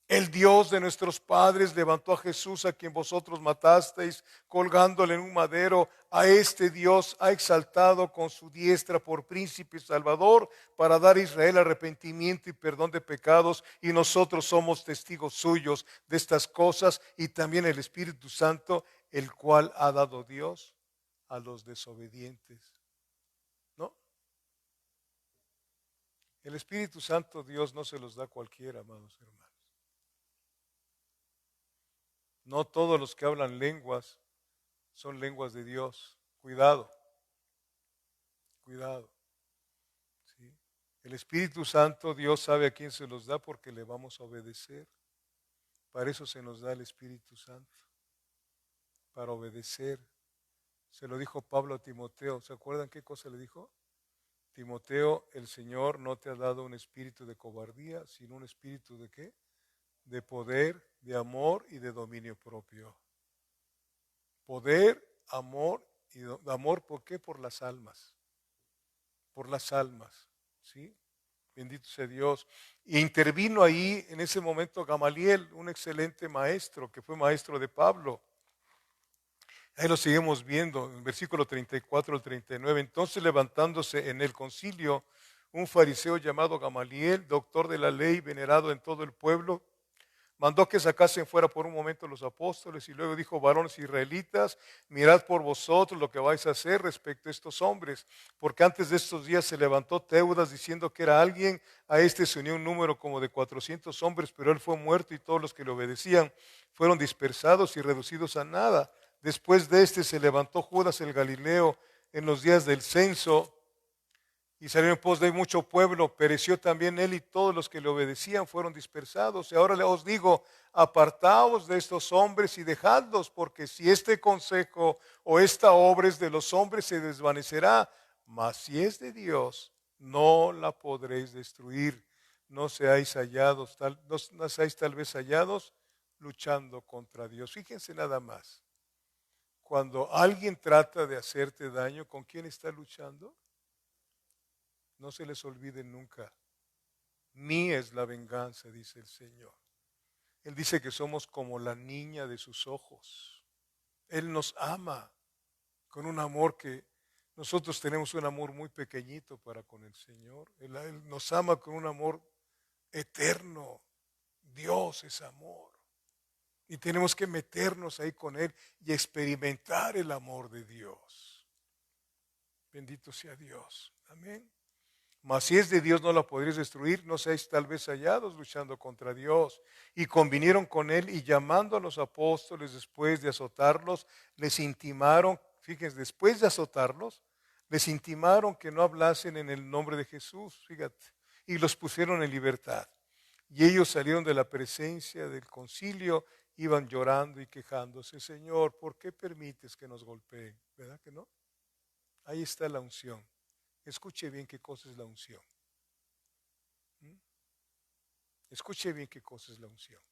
El Dios de nuestros padres levantó a Jesús, a quien vosotros matasteis, colgándole en un madero. A este Dios ha exaltado con su diestra por príncipe y salvador, para dar a Israel arrepentimiento y perdón de pecados. Y nosotros somos testigos suyos de estas cosas, y también el Espíritu Santo, el cual ha dado Dios a los desobedientes. ¿No? El Espíritu Santo Dios no se los da a cualquiera, amados hermanos. No todos los que hablan lenguas son lenguas de Dios. Cuidado, cuidado. ¿Sí? El Espíritu Santo Dios sabe a quién se los da porque le vamos a obedecer. Para eso se nos da el Espíritu Santo, para obedecer. Se lo dijo Pablo a Timoteo. ¿Se acuerdan qué cosa le dijo? Timoteo, el Señor no te ha dado un espíritu de cobardía, sino un espíritu de ¿qué? De poder, de amor y de dominio propio. Poder, amor y amor, ¿por qué? Por las almas. Por las almas, ¿sí? Bendito sea Dios. Y intervino ahí en ese momento Gamaliel, un excelente maestro que fue maestro de Pablo. Ahí lo seguimos viendo en versículo 34 al 39. Entonces levantándose en el concilio un fariseo llamado Gamaliel, doctor de la ley, venerado en todo el pueblo, mandó que sacasen fuera por un momento los apóstoles y luego dijo, varones israelitas, mirad por vosotros lo que vais a hacer respecto a estos hombres, porque antes de estos días se levantó Teudas diciendo que era alguien, a este se unió un número como de 400 hombres, pero él fue muerto y todos los que le obedecían fueron dispersados y reducidos a nada. Después de este se levantó Judas el Galileo en los días del censo y salió en pos de mucho pueblo, pereció también él y todos los que le obedecían fueron dispersados. Y ahora os digo, apartaos de estos hombres y dejadlos, porque si este consejo o esta obra es de los hombres se desvanecerá, mas si es de Dios, no la podréis destruir. No seáis tal vez hallados luchando contra Dios. Fíjense nada más. cuando alguien trata de hacerte daño, ¿con quién está luchando? No se les olvide nunca. Mía es la venganza, dice el Señor. Él dice que somos como la niña de sus ojos. Él nos ama con un amor que nosotros tenemos un amor muy pequeñito para con el Señor. Él nos ama con un amor eterno. Dios es amor. Y tenemos que meternos ahí con Él y experimentar el amor de Dios. Bendito sea Dios. Amén. Mas si es de Dios no la podréis destruir, no seáis tal vez hallados luchando contra Dios. Y convinieron con Él y llamando a los apóstoles después de azotarlos, les intimaron, fíjense, después de azotarlos, les intimaron que no hablasen en el nombre de Jesús, fíjate, y los pusieron en libertad. Y ellos salieron de la presencia del concilio, iban llorando y quejándose, Señor, ¿por qué permites que nos golpeen? ¿Verdad que no? Ahí está la unción. Escuche bien qué cosa es la unción. Escuche bien qué cosa es la unción.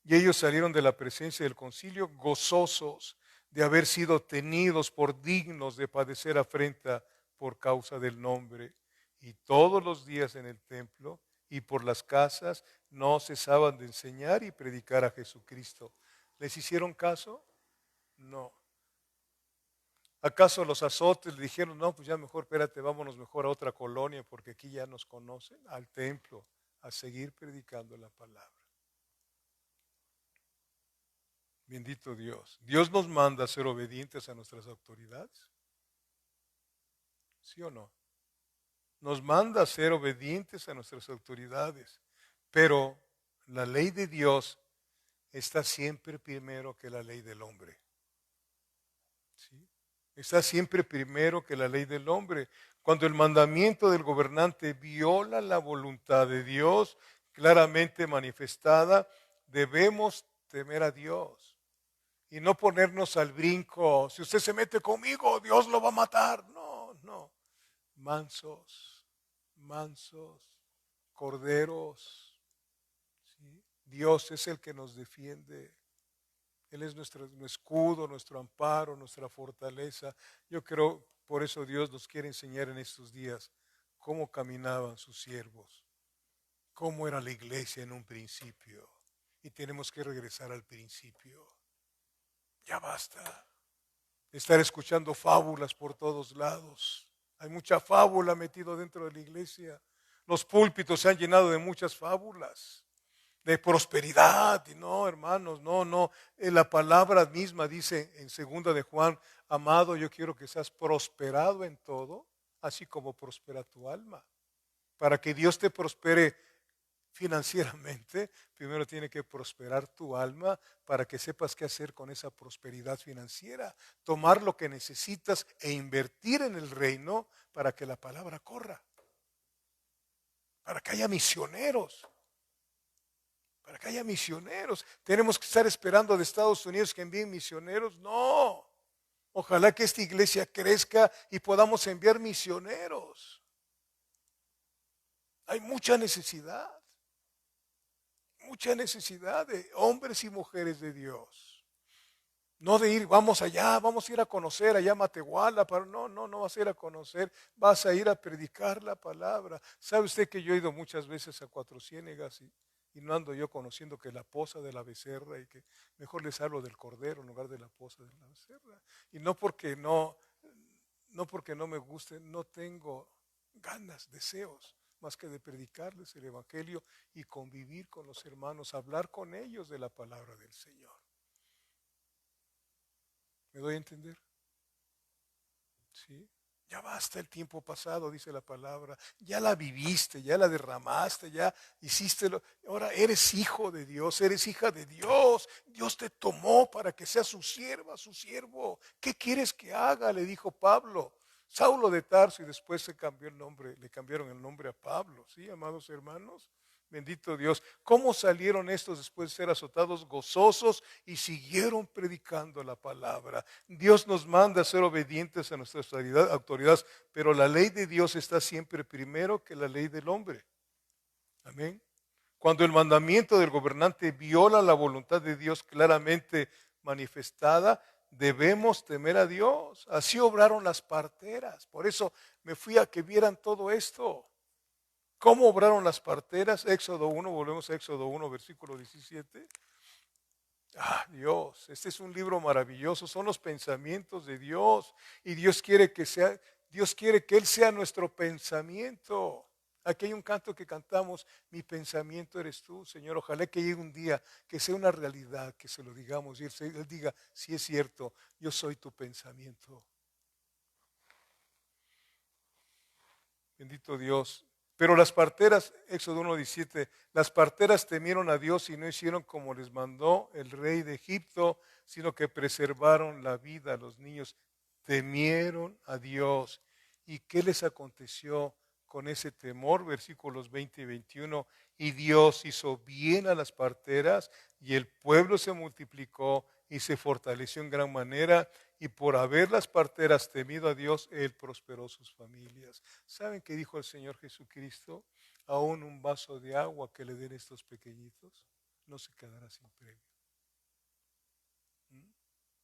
Y ellos salieron de la presencia del concilio gozosos de haber sido tenidos por dignos de padecer afrenta por causa del nombre. Y todos los días en el templo y por las casas no cesaban de enseñar y predicar a Jesucristo. ¿Les hicieron caso? No. ¿Acaso los azotes le dijeron, no, pues ya mejor, espérate, vámonos mejor a otra colonia porque aquí ya nos conocen? Al templo, a seguir predicando la palabra. Bendito Dios. Dios nos manda a ser obedientes a nuestras autoridades. ¿Sí o no? Nos manda a ser obedientes a nuestras autoridades. Pero la ley de Dios está siempre primero que la ley del hombre. ¿Sí? Está siempre primero que la ley del hombre. Cuando el mandamiento del gobernante viola la voluntad de Dios, claramente manifestada, debemos temer a Dios y no ponernos al brinco. Si usted se mete conmigo, Dios lo va a matar. No, no. Mansos, corderos. ¿Sí? Dios es el que nos defiende. Él es nuestro escudo, nuestro amparo, nuestra fortaleza. Yo creo, por eso Dios nos quiere enseñar en estos días cómo caminaban sus siervos, cómo era la iglesia en un principio. Y tenemos que regresar al principio. Ya basta de estar escuchando fábulas por todos lados. Hay mucha fábula metida dentro de la iglesia. Los púlpitos se han llenado de muchas fábulas. De prosperidad, y no, hermanos, no. La palabra misma dice en 2 de Juan, amado, yo quiero que seas prosperado en todo, así como prospera tu alma. Para que Dios te prospere financieramente, primero tiene que prosperar tu alma para que sepas qué hacer con esa prosperidad financiera. Tomar lo que necesitas e invertir en el reino para que la palabra corra. Para que haya misioneros. Para que haya misioneros. ¿Tenemos que estar esperando de Estados Unidos que envíen misioneros? No. Ojalá que esta iglesia crezca y podamos enviar misioneros. Hay mucha necesidad de hombres y mujeres de Dios. No de ir, vamos allá, vamos a ir a conocer allá a Matehuala, pero no vas a ir a conocer, vas a ir a predicar la palabra. ¿Sabe usted que yo he ido muchas veces a Cuatro Ciénegas y no ando yo conociendo que la poza de la becerra y que mejor les hablo del cordero en lugar de la poza de la becerra? Y no porque no me guste, no tengo ganas, deseos, más que de predicarles el evangelio y convivir con los hermanos, hablar con ellos de la palabra del Señor. ¿Me doy a entender? ¿Sí? Ya basta el tiempo pasado, dice la palabra. Ya la viviste, ya la derramaste, ya hiciste lo. Ahora eres hijo de Dios, eres hija de Dios. Dios te tomó para que seas su sierva, su siervo. ¿Qué quieres que haga? Le dijo Pablo. Saulo de Tarso, y después le cambiaron el nombre a Pablo. ¿Sí, amados hermanos? Bendito Dios. ¿Cómo salieron estos después de ser azotados? Gozosos y siguieron predicando la palabra. Dios nos manda a ser obedientes a nuestras autoridades, pero la ley de Dios está siempre primero que la ley del hombre. Amén. Cuando el mandamiento del gobernante viola la voluntad de Dios claramente manifestada, debemos temer a Dios. Así obraron las parteras. Por eso me fui a que vieran todo esto. ¿Cómo obraron las parteras? Éxodo 1, volvemos a Éxodo 1, versículo 17. Dios, este es un libro maravilloso, son los pensamientos de Dios y Dios quiere que Él sea nuestro pensamiento. Aquí hay un canto que cantamos, mi pensamiento eres tú, Señor. Ojalá que llegue un día que sea una realidad, que se lo digamos y Él diga, si es cierto, yo soy tu pensamiento. Bendito Dios. Pero las parteras, Éxodo 1:17, las parteras temieron a Dios y no hicieron como les mandó el rey de Egipto, sino que preservaron la vida a los niños. Temieron a Dios. ¿Y qué les aconteció con ese temor? Versículos 20 y 21. Y Dios hizo bien a las parteras y el pueblo se multiplicó y se fortaleció en gran manera. Y por haber las parteras temido a Dios, Él prosperó sus familias. ¿Saben qué dijo el Señor Jesucristo? Aún un vaso de agua que le den estos pequeñitos, no se quedará sin premio.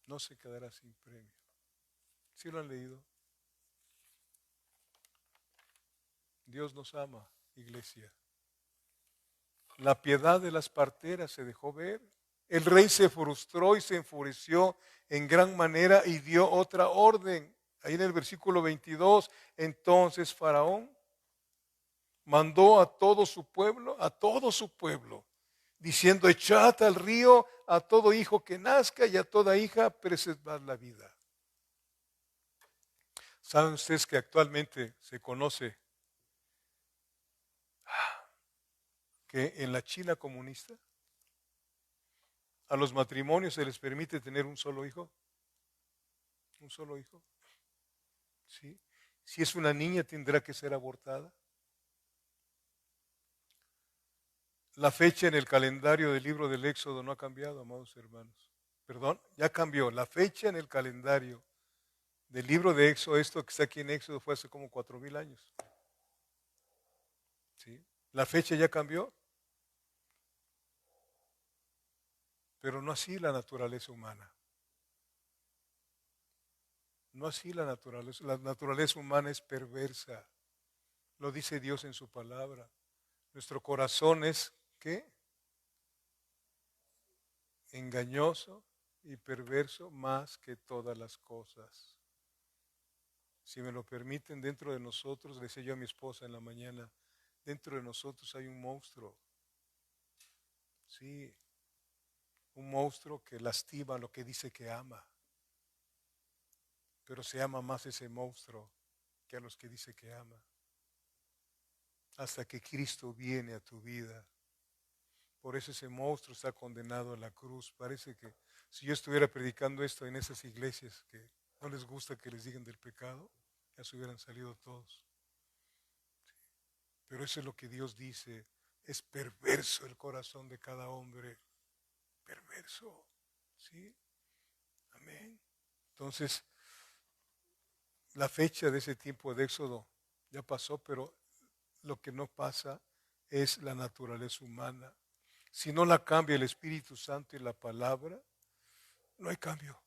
No se quedará sin premio. ¿Sí lo han leído? Dios nos ama, iglesia. La piedad de las parteras se dejó ver. El rey se frustró y se enfureció en gran manera y dio otra orden. Ahí en el versículo 22, entonces Faraón mandó a todo su pueblo, diciendo, echad al río a todo hijo que nazca y a toda hija preservad la vida. ¿Saben ustedes que actualmente se conoce que en la China comunista a los matrimonios se les permite tener un solo hijo? Un solo hijo. ¿Sí? Si es una niña tendrá que ser abortada. La fecha en el calendario del libro del Éxodo no ha cambiado, amados hermanos. Perdón, ya cambió. La fecha en el calendario del libro de Éxodo, esto que está aquí en Éxodo fue hace como 4,000 años. ¿Sí? La fecha ya cambió, pero no así la naturaleza humana. No así la naturaleza. La naturaleza humana es perversa. Lo dice Dios en su palabra. Nuestro corazón es, ¿qué? Engañoso y perverso más que todas las cosas. Si me lo permiten, dentro de nosotros, le decía yo a mi esposa en la mañana, dentro de nosotros hay un monstruo. Sí, un monstruo que lastima lo que dice que ama. Pero se ama más ese monstruo que a los que dice que ama. Hasta que Cristo viene a tu vida. Por eso ese monstruo está condenado a la cruz. Parece que si yo estuviera predicando esto en esas iglesias que no les gusta que les digan del pecado, ya se hubieran salido todos. Pero eso es lo que Dios dice. Es perverso el corazón de cada hombre. Perverso. ¿Sí? Amén. Entonces, la fecha de ese tiempo de Éxodo ya pasó, pero lo que no pasa es la naturaleza humana. Si no la cambia el Espíritu Santo y la palabra, no hay cambio.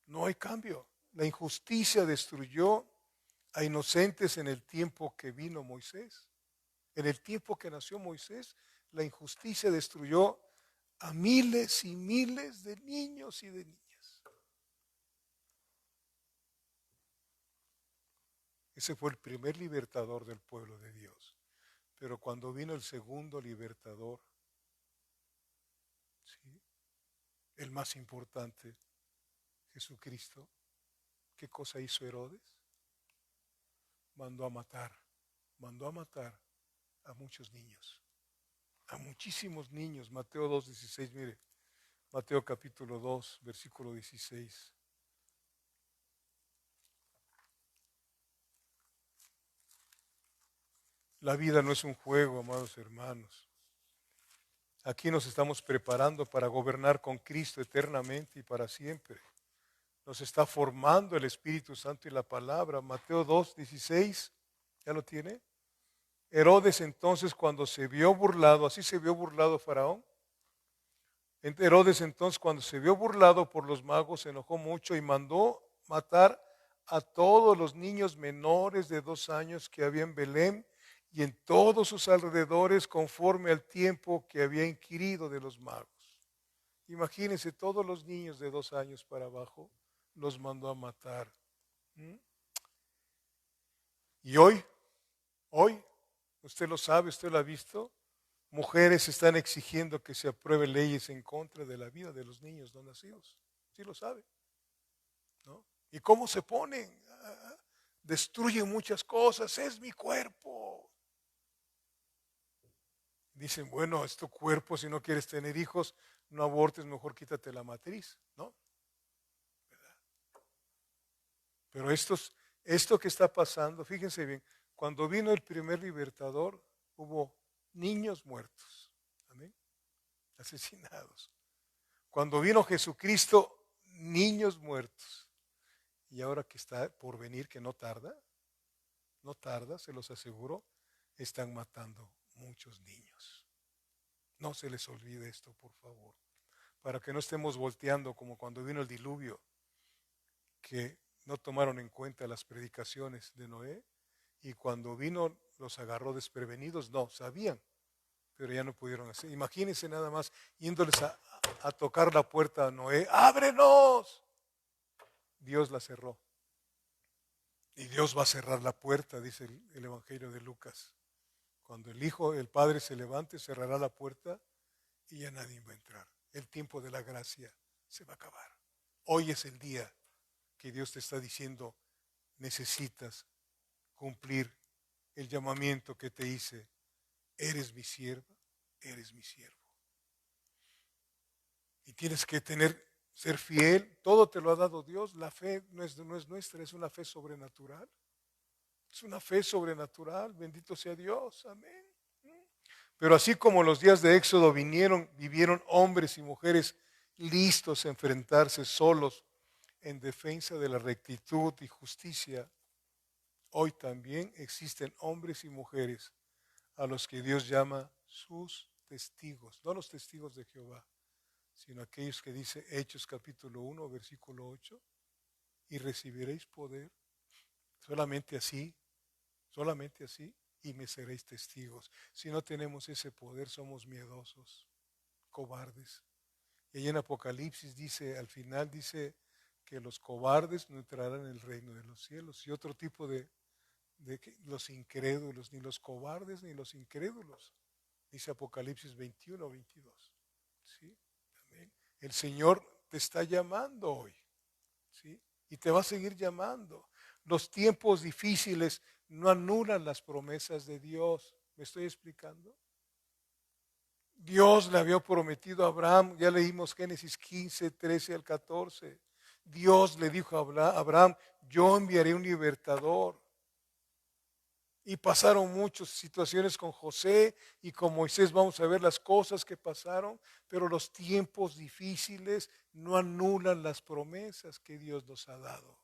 No hay cambio. La injusticia destruyó a inocentes en el tiempo que vino Moisés. En el tiempo que nació Moisés, la injusticia destruyó a miles y miles de niños y de niñas. Ese fue el primer libertador del pueblo de Dios. Pero cuando vino el segundo libertador, ¿sí?, el más importante, Jesucristo, ¿qué cosa hizo Herodes? Mandó a matar a muchos niños, a muchísimos niños. Mateo 2:16, mire, Mateo capítulo 2, versículo 16. La vida no es un juego, amados hermanos. Aquí nos estamos preparando para gobernar con Cristo eternamente y para siempre. Nos está formando el Espíritu Santo y la palabra. Mateo 2:16, ¿ya lo tiene? Herodes entonces cuando se vio burlado, así se vio burlado Faraón, Herodes entonces, cuando se vio burlado por los magos, se enojó mucho y mandó matar a todos los niños menores de 2 años que había en Belén y en todos sus alrededores, conforme al tiempo que había inquirido de los magos. Imagínense, todos los niños de 2 años para abajo los mandó a matar. ¿Mm? Y hoy, usted lo sabe, usted lo ha visto, mujeres están exigiendo que se aprueben leyes en contra de la vida de los niños no nacidos. Sí lo sabe, ¿no? ¿Y cómo se ponen? Destruyen muchas cosas, es mi cuerpo. Dicen, bueno, es tu cuerpo, si no quieres tener hijos, no abortes, mejor quítate la matriz, ¿no? ¿Verdad? Pero esto que está pasando, fíjense bien, cuando vino el primer libertador, hubo niños muertos, amén, asesinados. Cuando vino Jesucristo, niños muertos. Y ahora que está por venir, que no tarda, se los aseguro, están matando muchos niños. No se les olvide esto, por favor, para que no estemos volteando como cuando vino el diluvio, que no tomaron en cuenta las predicaciones de Noé y cuando vino los agarró desprevenidos. No, sabían, pero ya no pudieron hacer. Imagínense nada más yéndoles a tocar la puerta a Noé, ábrenos. Dios la cerró. Y Dios va a cerrar la puerta, dice el Evangelio de Lucas. Cuando el Padre se levante, cerrará la puerta y ya nadie va a entrar. El tiempo de la gracia se va a acabar. Hoy es el día que Dios te está diciendo, necesitas cumplir el llamamiento que te hice. Eres mi sierva, eres mi siervo. Y tienes que ser fiel, todo te lo ha dado Dios. La fe no es nuestra, es una fe sobrenatural. Es una fe sobrenatural, bendito sea Dios, amén. Pero así como los días de Éxodo vivieron hombres y mujeres listos a enfrentarse solos en defensa de la rectitud y justicia, hoy también existen hombres y mujeres a los que Dios llama sus testigos, no los testigos de Jehová, sino aquellos que dice Hechos capítulo 1, versículo 8, y recibiréis poder solamente así, y me seréis testigos. Si no tenemos ese poder, somos miedosos, cobardes. Y ahí en Apocalipsis dice, al final dice que los cobardes no entrarán en el reino de los cielos. Y otro tipo de los incrédulos, ni los cobardes ni los incrédulos. Dice Apocalipsis 21, 22. ¿Sí? Amén. El Señor te está llamando hoy. ¿Sí? Y te va a seguir llamando. Los tiempos difíciles no anulan las promesas de Dios. ¿Me estoy explicando? Dios le había prometido a Abraham, ya leímos Génesis 15, 13 al 14. Dios le dijo a Abraham, yo enviaré un libertador. Y pasaron muchas situaciones con José y con Moisés, vamos a ver las cosas que pasaron, pero los tiempos difíciles no anulan las promesas que Dios nos ha dado.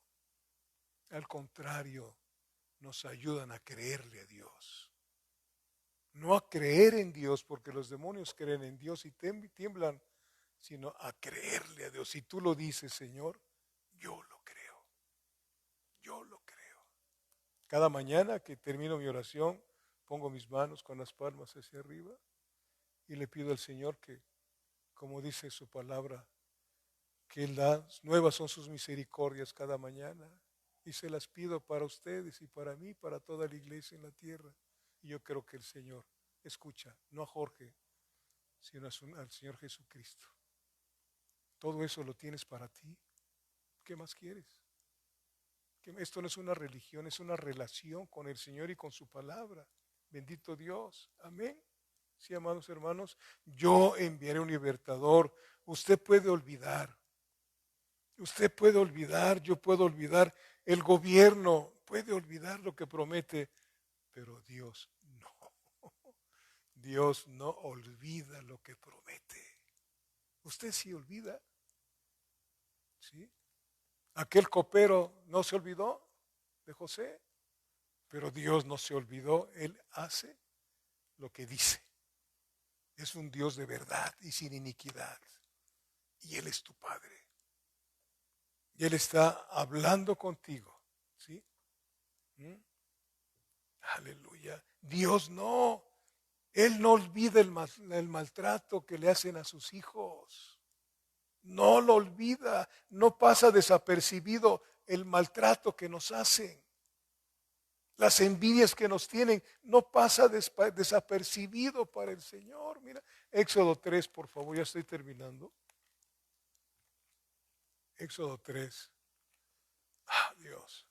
Al contrario, nos ayudan a creerle a Dios. No a creer en Dios, porque los demonios creen en Dios y tiemblan, sino a creerle a Dios. Si tú lo dices, Señor, yo lo creo. Yo lo creo. Cada mañana que termino mi oración, pongo mis manos con las palmas hacia arriba y le pido al Señor que, como dice su palabra, que nuevas son sus misericordias cada mañana. Y se las pido para ustedes y para mí, para toda la iglesia en la tierra. Y yo creo que el Señor escucha, no a Jorge, sino al Señor Jesucristo. Todo eso lo tienes para ti. ¿Qué más quieres? Que esto no es una religión, es una relación con el Señor y con su palabra. Bendito Dios. Amén. Sí, amados hermanos, yo enviaré un libertador. Usted puede olvidar. Usted puede olvidar, yo puedo olvidar. El gobierno puede olvidar lo que promete, pero Dios no. Dios no olvida lo que promete. Usted sí olvida. ¿Sí? Aquel copero no se olvidó de José, pero Dios no se olvidó. Él hace lo que dice. Es un Dios de verdad y sin iniquidad. y Él es tu Padre. Y Él está hablando contigo. ¿Sí? ¿Mm? Aleluya. Dios no. Él no olvida el maltrato que le hacen a sus hijos. No lo olvida. No pasa desapercibido el maltrato que nos hacen. Las envidias que nos tienen. No pasa desapercibido para el Señor. Mira, Éxodo 3, por favor, ya estoy terminando. Éxodo 3. Dios.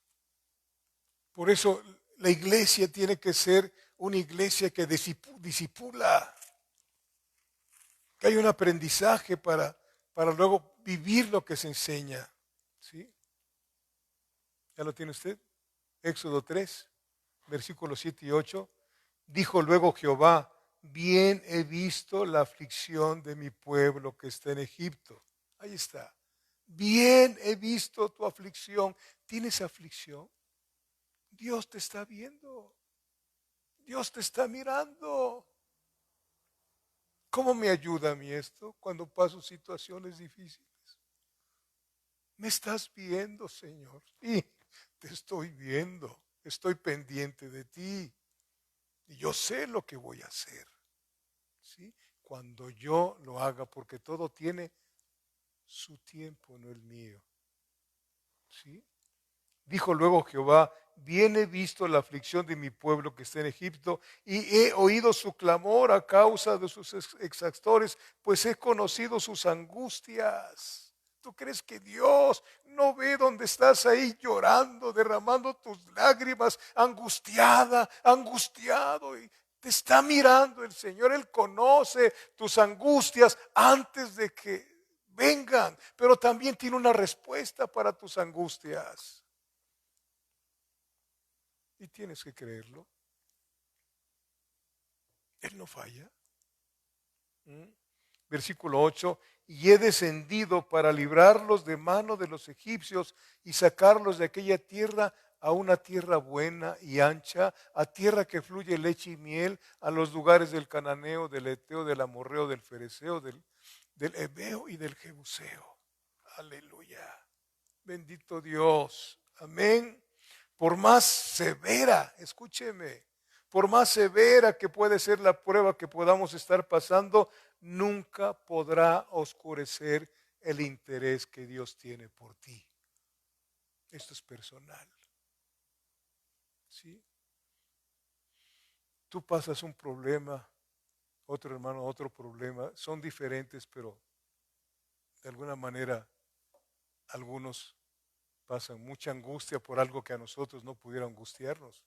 Por eso la iglesia tiene que ser una iglesia que disipula, que hay un aprendizaje para luego vivir lo que se enseña. ¿Sí? ¿Ya lo tiene usted? Éxodo 3, versículos 7 y 8. Dijo luego Jehová, bien he visto la aflicción de mi pueblo que está en Egipto. Ahí está. Bien he visto tu aflicción. ¿Tienes aflicción? Dios te está viendo. Dios te está mirando. ¿Cómo me ayuda a mí esto cuando paso situaciones difíciles? Me estás viendo, Señor. Sí, te estoy viendo. Estoy pendiente de ti. Y yo sé lo que voy a hacer. ¿Sí? Cuando yo lo haga, porque todo tiene su tiempo, no el mío. ¿Sí? Dijo luego Jehová, bien he visto la aflicción de mi pueblo que está en Egipto y he oído su clamor a causa de sus exactores, pues he conocido sus angustias. ¿Tú crees que Dios no ve dónde estás ahí llorando, derramando tus lágrimas, angustiada, angustiado? Y te está mirando el Señor, Él conoce tus angustias antes de que vengan, pero también tiene una respuesta para tus angustias. Y tienes que creerlo. Él no falla. Versículo 8, y he descendido para librarlos de mano de los egipcios y sacarlos de aquella tierra a una tierra buena y ancha, a tierra que fluye leche y miel, a los lugares del cananeo, del eteo, del amorreo, del fereceo, del heveo y del jebuseo. Aleluya. Bendito Dios. Amén. Por más severa, escúcheme, por más severa que puede ser la prueba que podamos estar pasando, nunca podrá oscurecer el interés que Dios tiene por ti. Esto es personal. ¿Sí? Tú pasas un problema, otro hermano otro problema, son diferentes, pero de alguna manera algunos pasan mucha angustia por algo que a nosotros no pudiera angustiarnos.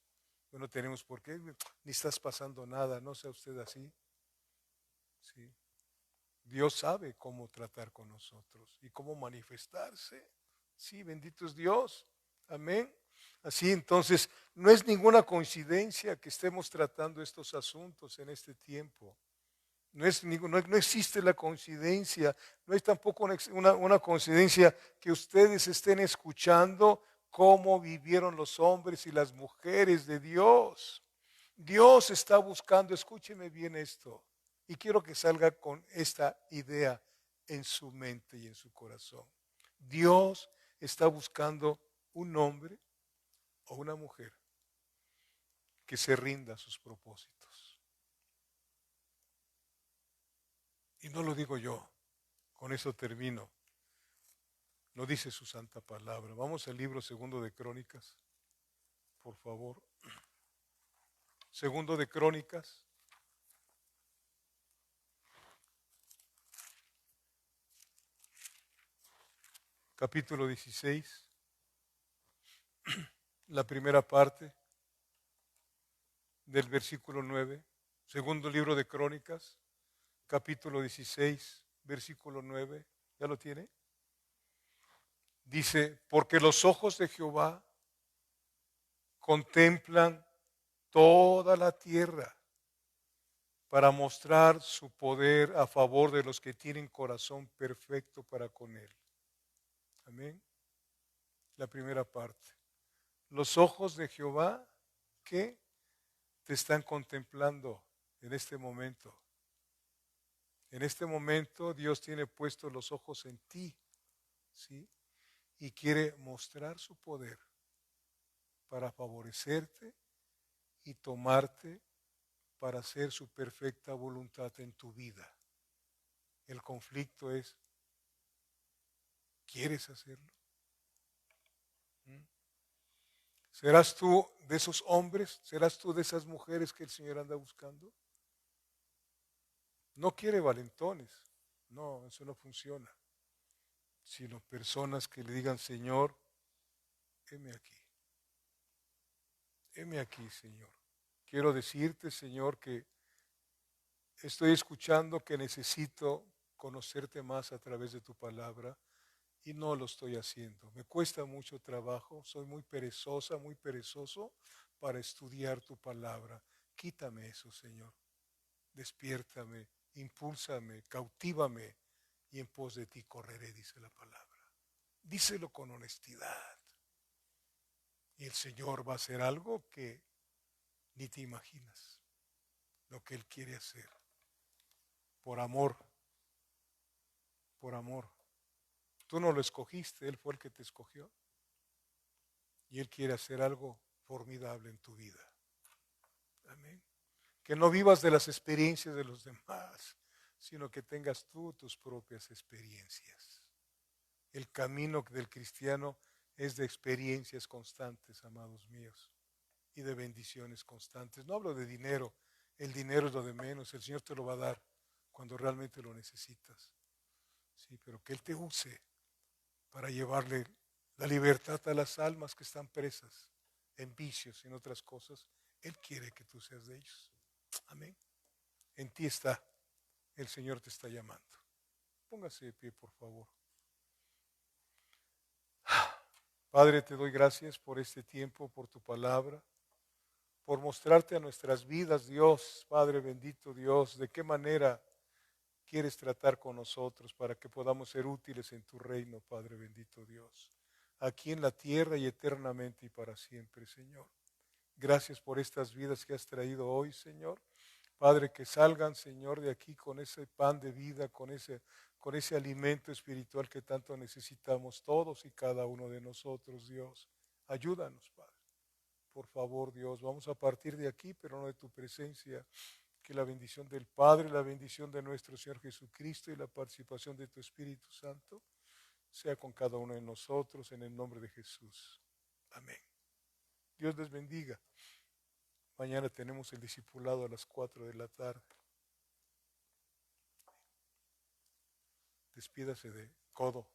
No tenemos por qué, ni estás pasando nada, no sea usted así. ¿Sí? Dios sabe cómo tratar con nosotros y cómo manifestarse. Sí, bendito es Dios. Amén. Así entonces, no es ninguna coincidencia que estemos tratando estos asuntos en este tiempo. No existe la coincidencia, no es tampoco una coincidencia que ustedes estén escuchando cómo vivieron los hombres y las mujeres de Dios. Dios está buscando, escúcheme bien esto, y quiero que salga con esta idea en su mente y en su corazón. Dios está buscando un hombre o una mujer que se rinda a sus propósitos. Y no lo digo yo, con eso termino. Lo dice su santa palabra. Vamos al libro segundo de Crónicas, por favor. Segundo de Crónicas. Capítulo 16. La primera parte del versículo 9. Segundo libro de Crónicas, capítulo 16, versículo 9. ¿Ya lo tiene? Dice, porque los ojos de Jehová contemplan toda la tierra para mostrar su poder a favor de los que tienen corazón perfecto para con Él. Amén. La primera parte. Los ojos de Jehová que te están contemplando en este momento. En este momento Dios tiene puestos los ojos en ti, ¿sí? Y quiere mostrar su poder para favorecerte y tomarte para hacer su perfecta voluntad en tu vida. El conflicto es, ¿quieres hacerlo? ¿Mm? ¿Serás tú de esos hombres? ¿Serás tú de esas mujeres que el Señor anda buscando? No quiere valentones, no, eso no funciona, sino personas que le digan, Señor, heme aquí, Señor. Quiero decirte, Señor, que estoy escuchando que necesito conocerte más a través de tu palabra y no lo estoy haciendo. Me cuesta mucho trabajo, soy muy perezosa, muy perezoso para estudiar tu palabra. Quítame eso, Señor. Despiértame, impúlsame, cautívame y en pos de ti correré, dice la palabra. Díselo con honestidad. Y el Señor va a hacer algo que ni te imaginas, lo que Él quiere hacer. Por amor, por amor. Tú no lo escogiste, Él fue el que te escogió. Y Él quiere hacer algo formidable en tu vida. Amén. Que no vivas de las experiencias de los demás, sino que tengas tú tus propias experiencias. El camino del cristiano es de experiencias constantes, amados míos, y de bendiciones constantes. No hablo de dinero, el dinero es lo de menos, el Señor te lo va a dar cuando realmente lo necesitas. Sí, pero que Él te use para llevarle la libertad a las almas que están presas en vicios y en otras cosas. Él quiere que tú seas de ellos. Amén. En ti está, el Señor te está llamando. Póngase de pie, por favor. Padre, te doy gracias por este tiempo, por tu palabra, por mostrarte a nuestras vidas, Dios, Padre bendito Dios, de qué manera quieres tratar con nosotros para que podamos ser útiles en tu reino, Padre bendito Dios, aquí en la tierra y eternamente y para siempre, Señor. Gracias por estas vidas que has traído hoy, Señor. Padre, que salgan, Señor, de aquí con ese pan de vida, con ese alimento espiritual que tanto necesitamos todos y cada uno de nosotros, Dios. Ayúdanos, Padre. Por favor, Dios, vamos a partir de aquí, pero no de tu presencia. Que la bendición del Padre, la bendición de nuestro Señor Jesucristo y la participación de tu Espíritu Santo sea con cada uno de nosotros en el nombre de Jesús. Amén. Dios les bendiga. Mañana tenemos el discipulado a las 4 de la tarde. Despídase de Codo.